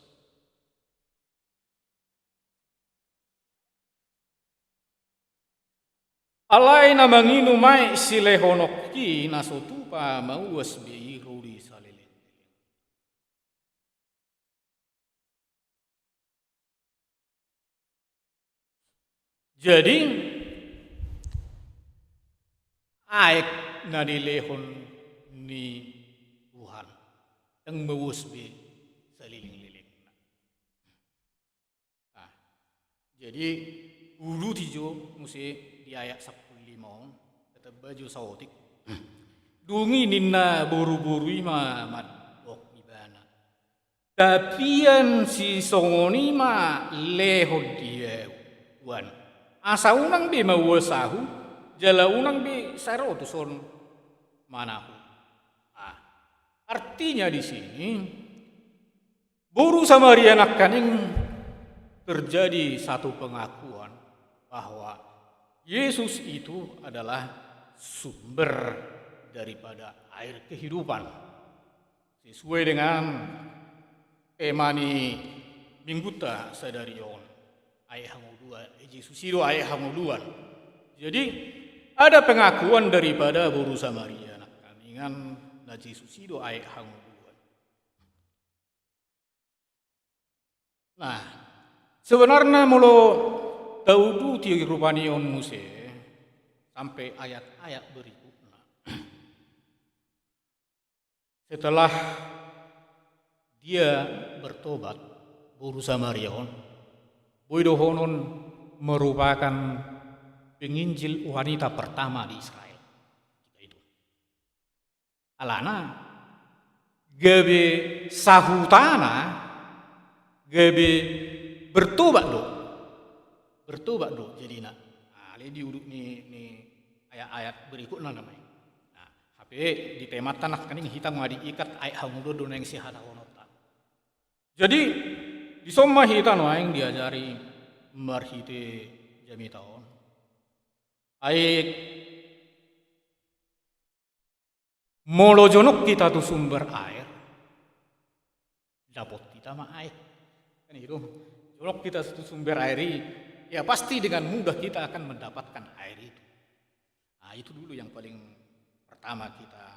Alai na manginu mai silehonok ki nasotupa mauas bi rudi salilin. Jadi aik na dilehon ni Tuhan yang mauas bi saliling-liling. Jadi ulu tijo musi di ayat 15 kata baju saotik dungi ninna buru-buru ima madok ibana tapian si songoni ma lehod dia wan asa unang be mawasahu jala unang be saro tuson manahu. Artinya di sini Guru Samaria nakkaning terjadi satu pengakuan bahwa Yesus itu adalah sumber daripada air kehidupan. Sesuai dengan temani mingguta sadarion ayat hanguduan, Yesus itu ayat hanguduan. Jadi ada pengakuan daripada Guru Samaria nakkaningan na Yesus itu ayat hanguduan. Nah, sebenarnya mulu Daudu ti rupani on muse sampai ayat-ayat berikutnya. Setelah dia bertobat, Guru Samaria on, Boidohonon merupakan penginjil wanita pertama di Israel. Itu. Alana gebe sahutana gebe bertobat do. Bertobat do jadi nak. Ali diurut ni ayat-ayat berikutnya namanya. Nah, HP di tema tanah kaning hitam ngadi ikat ayat hangudo do nang si hata onota. Jadi di somma hitan waing diajari marhite jamitaon. Ayat molojonok kita tu sumber air. Dapat kita mah air. Kan itu. Jonok kita itu sumber air, ya pasti dengan mudah kita akan mendapatkan air itu. Nah, itu dulu yang paling pertama kita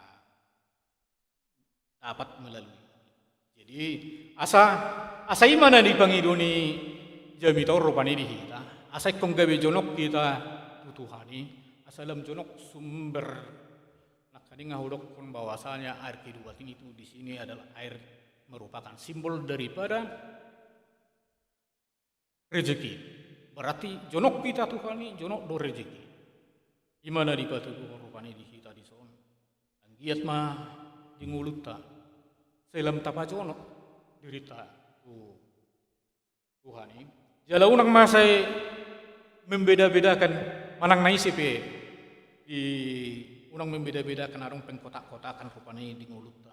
dapat melalui. Jadi asa imana di pangidoni jami tau rupani di kita. Asa kong gawe jonok kita tutuhani. Asalam jonok sumber nakani ngahudok pun bahwasanya air kehidupan itu di sini adalah air merupakan simbol daripada rezeki. Berarti jonok kita Tuhan ini jonok do rezeki. Imana di batu rupani di kita di son. Anggiat mah di nguluta. Selam tapa jonok dirita Tuhan ini. Jala unang masai membeda-bedakan manang naisipe di unang membeda-bedakan arung pengkotak-kotakan rupani di nguluta.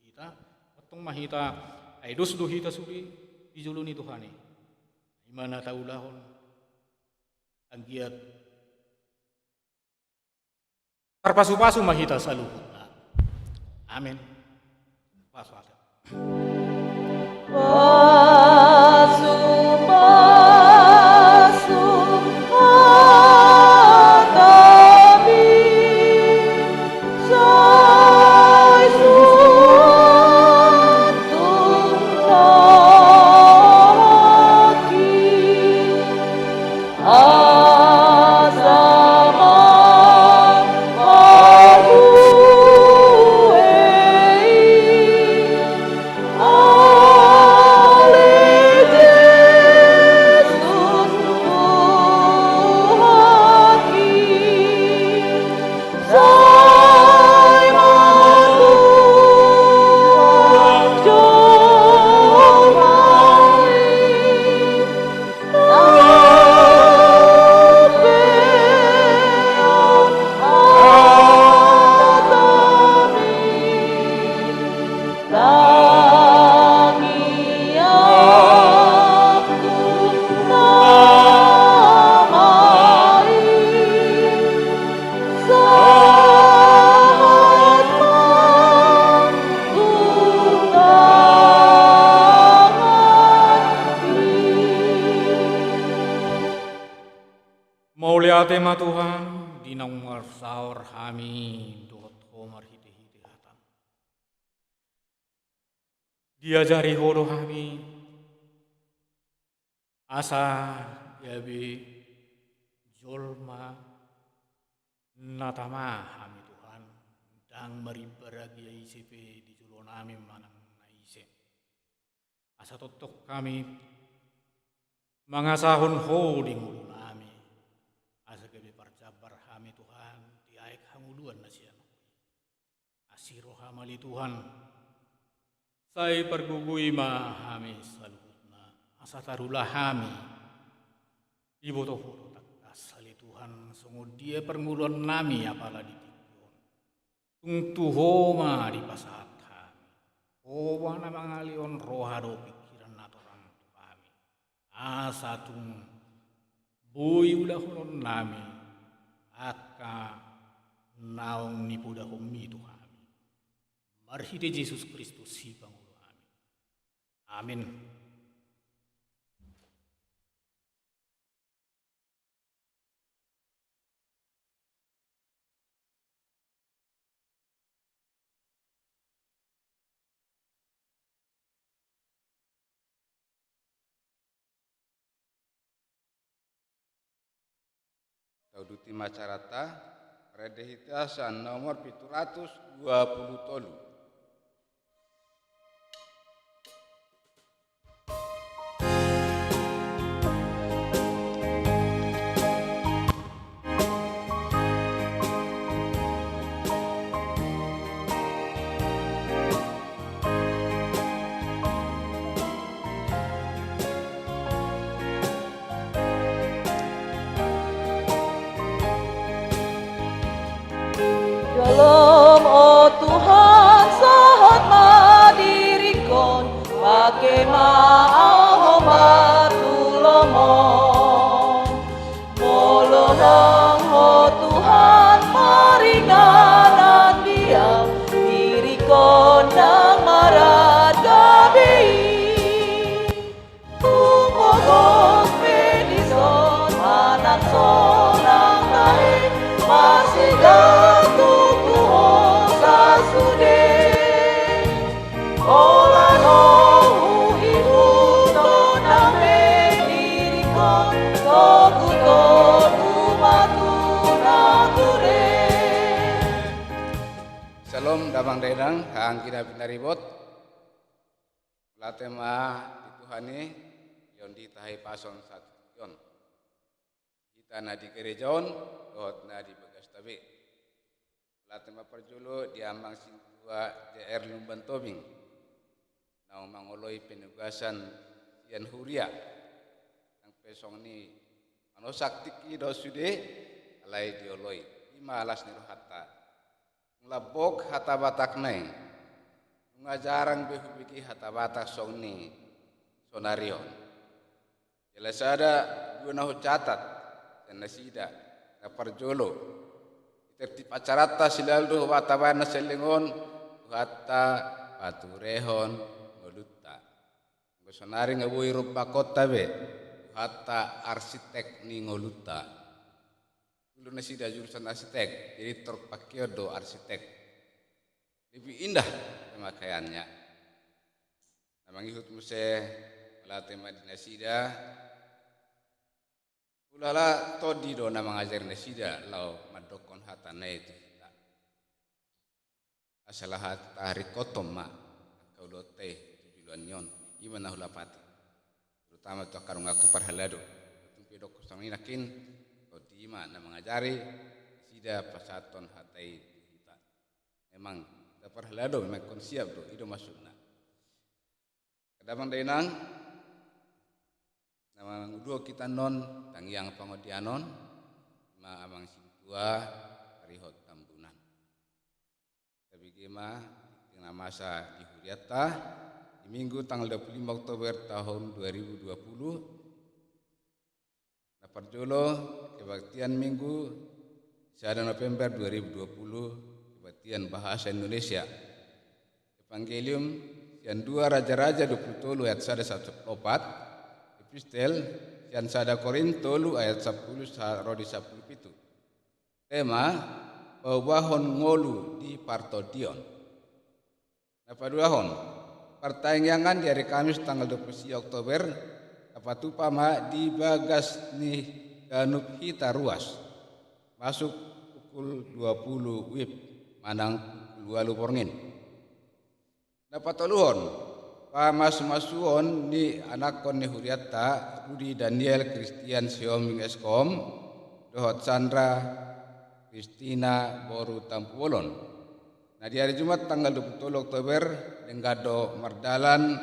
Kita petong mahita aidus do hita suri dijuluni Tuhan ini. Mana tahu lahon anggiat terpasu-pasu mahita saluhut. Amin. Pasu-pasu. Tema Tuhan dinang saur kami dot homar hite-hite hatam. Diajari hodo kami asa gabi jolma natama kami Tuhan dang maribaragi ICP di julon kami manang naise. Asa totok kami mangasahon ho di ngulun kami. Asa gabi parcabar kami Tuhan diaik hanguluan na siya. Asiro hamali Tuhan. Say pergugui mahami saluhut na asa tarulah kami. Iboto hodo takas sali Tuhan sungguh dia pernguluan nami apala di tikyon. Tungtuho ma di pasat kami. Owa na mangalion rohado pikiran natorang kami. Asa tung buy ulahon nami aka naong nipudahom mito kami. Marhite Jesus Kristus si Pangulo kami. Amin. Tauduti macarata redehitasan nomor 720 tolu. Shalom, oh Tuhan, sahat madirikon, pakai maau matulomon. Molohang, oh Tuhan, maringanan diam, dirikon nang marat gabi. Tunggu Shalom damang dainang hang kina pinaribot. Latema dituhani yon ditahi pason satu yon. Kita na di gerejaon dohot na di begas tabe. Latema perjulu diambang singkua DR Lumban Tobing. Nau mangoloi penugasan Sian Huria. Yang pesong ni manosak tiki dosude alai dioloi. Ima alas niruhata. Ngelabok hata batak nai. Ngajarang behubiki hata batak song ni sonarion. Jelas ada dua nahu catat dan nasida na parjolo. Tertib acarata silaldo hata bana selingon hata paturehon ngolutta. Sonari ngabui rupa kota be hata arsitek ni ngolutta. Dulu nasida jurusan arsitek, jadi terpakiodo arsitek. Lebih indah pemakaiannya. Namang ihut muse melatih madinasida. Ulala todi do namang ajar nasida lau madokon hatana itu. Asalah tarik kotom mak kau dote tujuan nyon imana hulapati. Terutama tu karung aku parhalado. Tumpi dok sama inakin todi ima namang ajari sida pasaton hatai kita. Memang parhalado memang konsiap do itu maksudna. Kadang dainang nama dua kita non tangiang pangodianon ma amang singtua rihot tambunan. Tapi gema tengah masa di Huriata di minggu tanggal 25 Oktober tahun 2020 Naparjolo kebaktian minggu 1 November 2020 kebaktian bahasa Indonesia. Evangelium yang 2 Raja-Raja 20 ayat 1 Epistel yang 1 Korinto ayat 10 rodi 10 pitu. Tema bahon ngolu di Partodion. Napaduahon pertanyaan di hari Kamis tanggal 20 Oktober apatupama di bagas ni Danub Hita ruas masuk pukul 20 WIB manang lualu porngin. Dapat toluhon pamas-masuon ni anakon ni Huriata Rudi Daniel Christian Sioming Eskom dohot Sandra Kristina Boru Tampuolon. Nah di hari Jumat tanggal 20 Oktober denggado Mardalan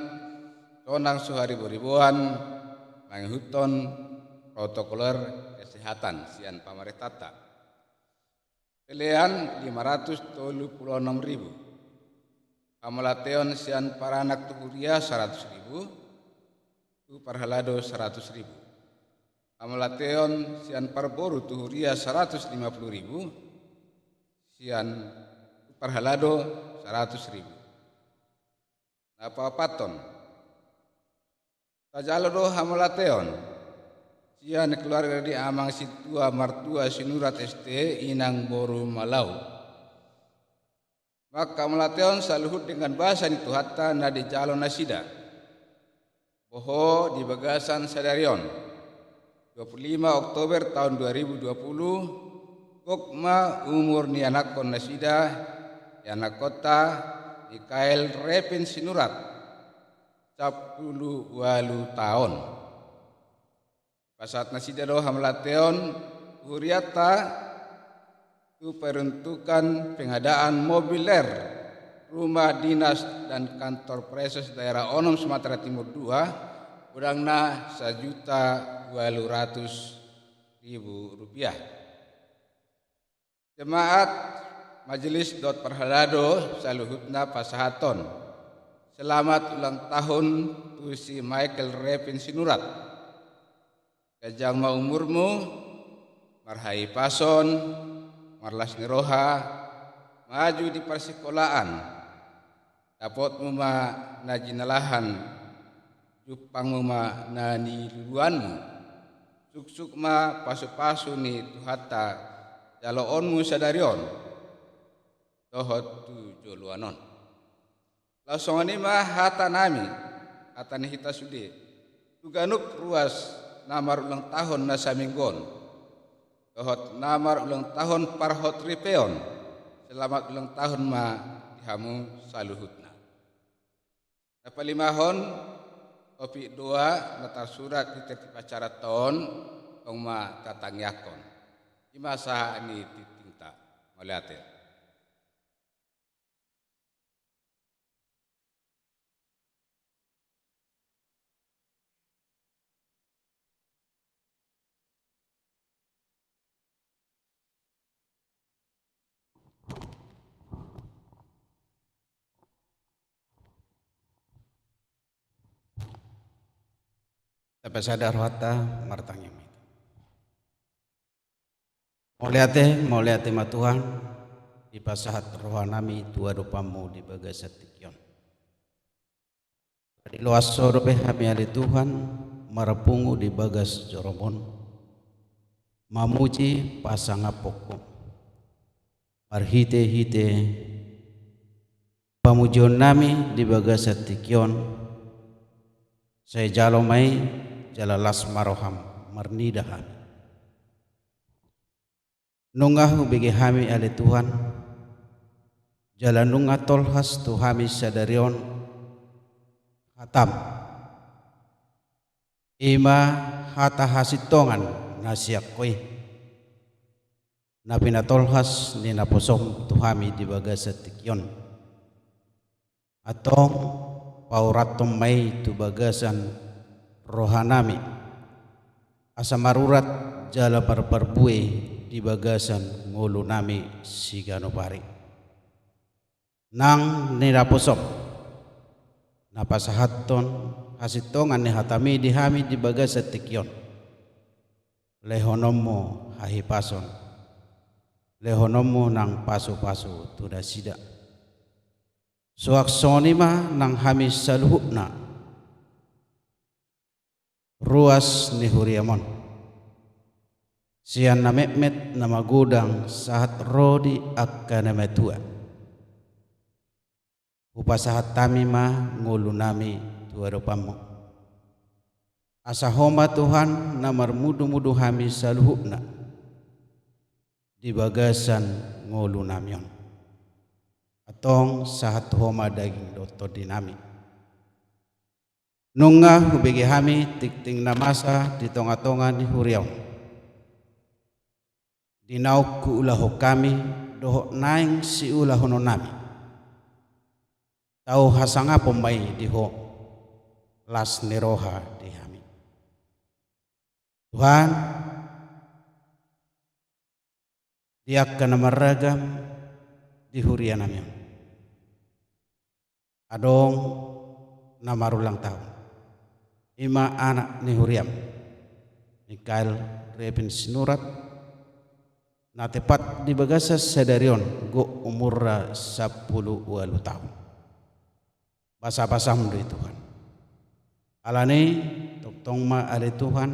Tonang Suhari Boribuan manghuton protokoler kesehatan sian pamaretata. Pilihan 536.000. Kamalateon sian para anak tuhuria 100.000. Tu parhalado 100.000. Kamalateon sian parboru tuhuria 150.000. Sian tu parhalado 100.000. Napa paton? Tajalodo hamalateon. Sian keluarga di amang situa martua sinurat ST inang boru malau. Maka melateon saluhut dengan bahasa itu hatta na di calon nasida. Boho di bagasan sadarion. 25 Oktober tahun 2020. Kokma umur ni anak kon nasida. Anak kota Mikael Repin sinurat. 10 tahun. Pasat nasida doh hamlateon Huriata itu peruntukan pengadaan mobiler rumah dinas dan kantor preses daerah Onom Sumatera Timur 2 udangna Rp1.200.000. Jemaat Majelis Dot Parhalado saluhutna pasahaton selamat ulang tahun tu si Michael Repin sinurat. Kajang ma umurmu, marhai pason, marlas niroha, maju di persekolahan, dapat muma najinalahan, jupang muma nani luluanmu, suk-suk ma pasu-pasu ni tuhata, jaloonmu sadarion, tohot tu joluanon. Langsung ini ma hata nami, hata ni hita sude, tuganuk ruas. Namar ulang tahun nasa minggon. Dohot namar ulang tahun parhot ripeon. selamat ulang tahun ma dihamu saluhutna. Dapat 5 hon topik 2 natar surat di acara ton tong ma tatangyakon. Ima saha ani titingta melihat. Tapi sadar wata martangnya itu. Mau lihat tema Tuhan di pasahat rohanami tua rupamu di bagas tikyon. Di luas sorobe kami ali Tuhan marapungu di bagas joromon. Mamuji pasangapoko. Marhite-hite pamujon nami di bagas tikyon. Saya jalomai jalalas maroham marnidahan. Nungahu bagi hami ali Tuhan. Jalan nunga tolhas tu hami sadarion hatam. Ima hata hasitongan nasiak koi. Napina tolhas ni naposom tu hami di bagasa tikyon. Atong pauratom mai tu bagasan rohanami asa marurat jala parparbue di bagasan ngulu nami sigano pari nang niraposop napasahaton hasitongan ni hatami di hami di bagasan tikyon lehonomo hahipason lehonomo nang paso-paso tuda sida suaksoni ma nang hami saluhukna ruas ni huriamon sian na mekmet na magudang sahat rodi akka na metua upasahat tami ma ngulu nami tua rupamu asa homa Tuhan na marmudu-mudu hami saluhukna di bagasan ngulu namion atong sahat homa daging doto dinami nunga hubigi hami tikting na masa di tonga-tonga ni huriaw dinaw ku ulaho kami doho naing si ulaho no nami tau hasanga pemai diho las niroha di hami Tuhan diak kana maragam di huria nami adong na marulang tahun ima anak ni huriam Mikael Reben Sinurat na tepat di bagasa sadarion go umurra 10 tahun basa-basa dari Tuhan alani toktong ma ali Tuhan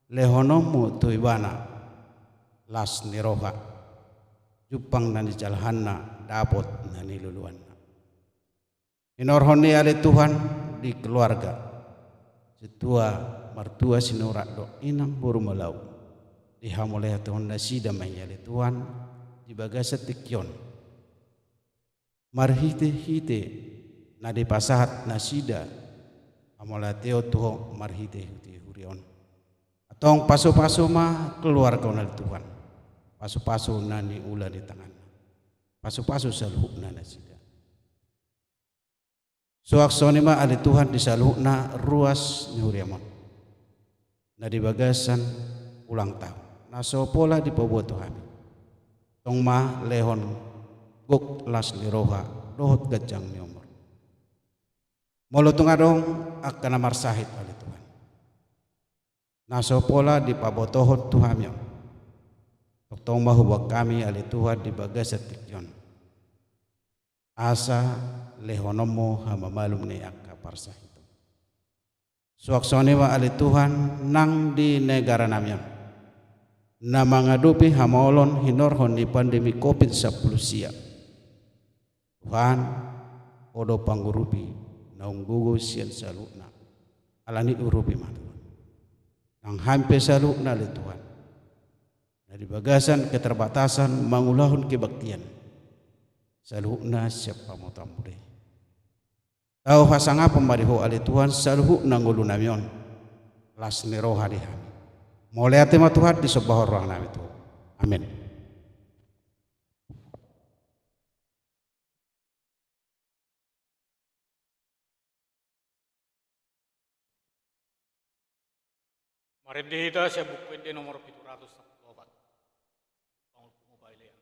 lehonomu tu ibana las niroha jupang nani jalhanna dapot nani luluan inorhoni ali Tuhan di keluarga setua martua sinurak do inang buru malau dihamoleh Tuhan nasida mayali Tuhan di bagasa tikyon marhite-hite na di pasahat nasida amola teo tuho marhite-hite hurion atong paso-paso ma keluarga nal Tuhan paso-paso nani ula di tangan paso-paso saluhukna nasida suaksoni ma ali Tuhan di saluhukna ruas ni huriamon na di bagasan ulang tahun na sopola di pabuat Tuhan tong ma lehon gok las liroha dohot gajang ni umur molotung adong akan amar sahid ali Tuhan na sopola di pabotohon Tuhan yo tong ma hubak kami ali Tuhan di bagasat tikyon asa lehonomo hamamalum ni akka parsah itu suaksoni wa ali Tuhan nang di negara namyan na mangadupi hamolon hinorhon di pandemi COVID-19 sia Tuhan odo panggurupi naung gugu sian salukna alani urupi ma Tuhan nang hampe salukna ali Tuhan Dari bagasan keterbatasan mangulahun kebaktian. Saluhna siapa mau tambure. Tahu hasanga pembariho ali Tuhan saluh nanggulu namion. Las nero hari kami. Mulai tema Tuhan di sebuah ruang nami Tuhan. Amin. Mari dihita saya buku di nomor 714. Tolong mobile ya.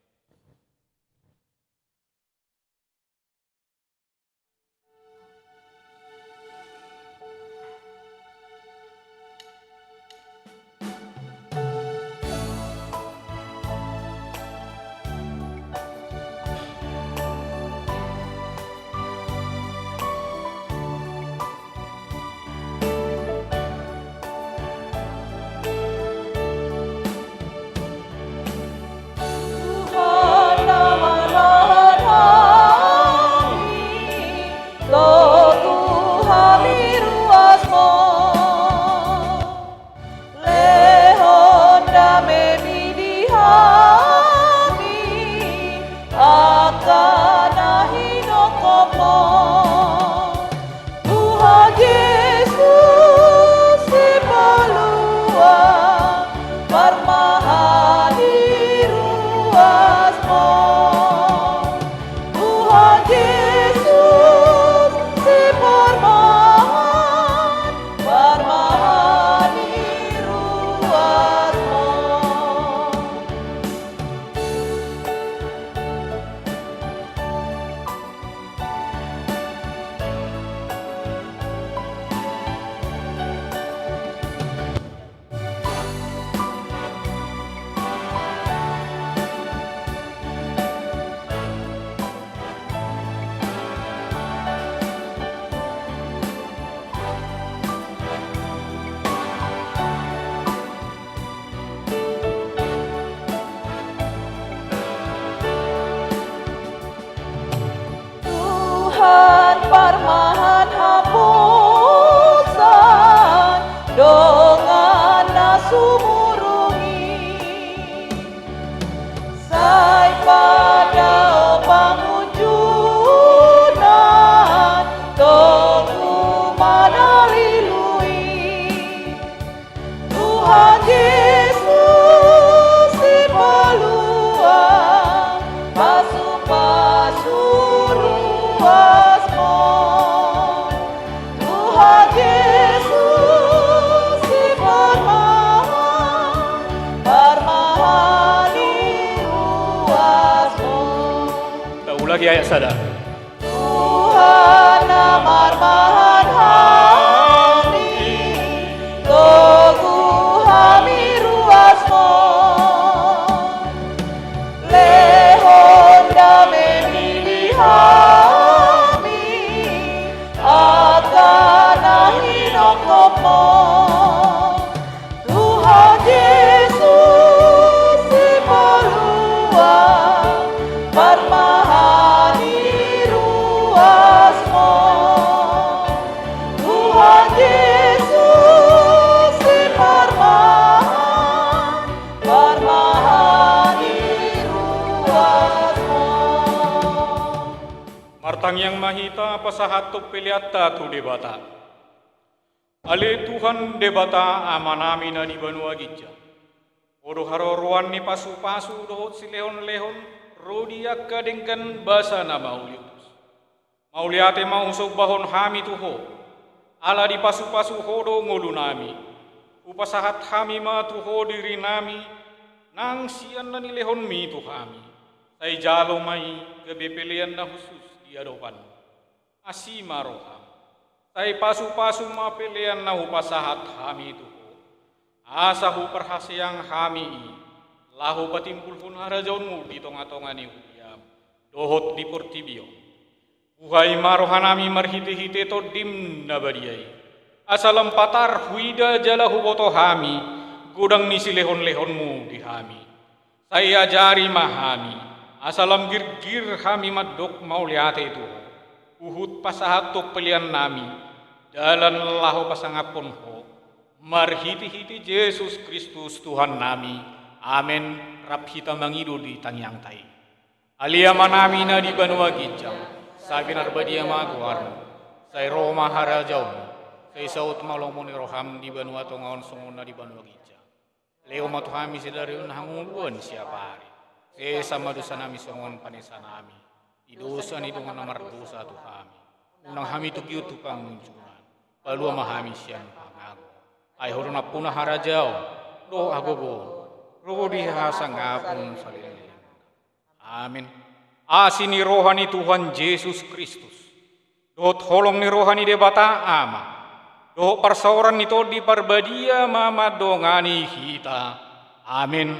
Lagi ayat sadar. Tuhan amarmahan hami, togu hami ruasmo, lehon dame mili hami, akan ahinokomo. Tuhan Yesus si peluang permahani ruasmo. Tuhan Yesus si permahani ruasmo. Martang yang mahita pasahat tu piliata tu debata. Ale Tuhan debata amanami na di banua gija. Odo haroruan ni pasu-pasu dohot si lehon-lehon rodi akka dengkan basa na mauliutus. Mauliate mausog bahon hami tuho. Ala di pasu-pasu hodo ngolu nami. Upasahat hami ma tuho diri nami. Nang sian na ni lehon mi tu hami. Say jalo mai kebepelian na khusus di adopan. Asima roham. Say pasu-pasu ma pelian na upasahat hami tuho. Asahu perhasiang hami. Lahu patimpul pun harajaunmu di tonga-tonga ni huyam. Dohot di portibio. Uhai marohanami marhite-hite to dim nabadiai. Asalam patar huida jalahu boto hami. Gudang ni silehon-lehonmu di hami. Saya ajari mahami. Asalam gir-gir hami madok mauliate itu. Uhut pasahat to pelian nami. Dalan lahu pasangapon ho. Marhiti-hiti Yesus Kristus Tuhan nami. Amen. Rap hita mangido di tangyang tai. Alia manamina di Banua Gijang. Sabi narbadia maguarno. Say Roma harajau. Say saut malomoni roham di Banua tongaon sunguna di Banua Gijang. Leo matuhami sidari unhangubuan siapa hari. Say sama dosa nami songon panesa nami. Idosa ni dungan nomor dosa tuhami. Unang hami tukiu tukang munculan. Palua mahami sian pangago. Ay horona punah harajau. Do agogo. Roh dihasa ngapun salin. Amin. Asini rohani Tuhan Yesus Kristus. Dot holong ni rohani debata ama. Do persauran nito di parbadia mama dongani kita. Amin.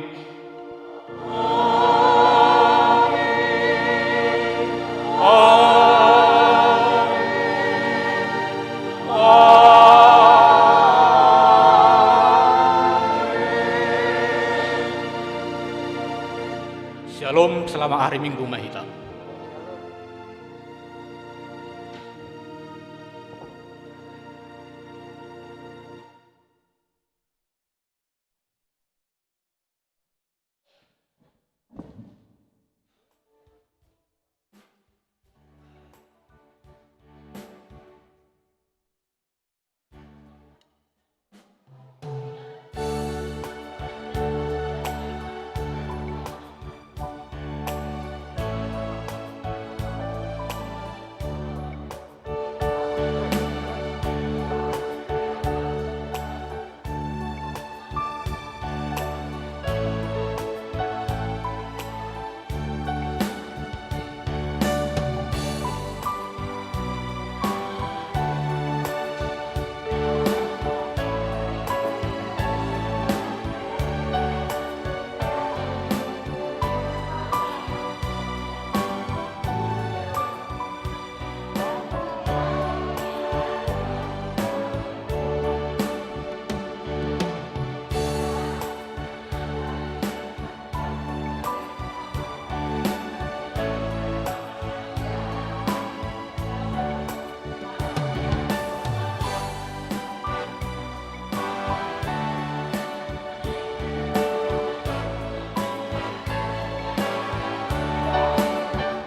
Shalom selama hari Minggu Mahir.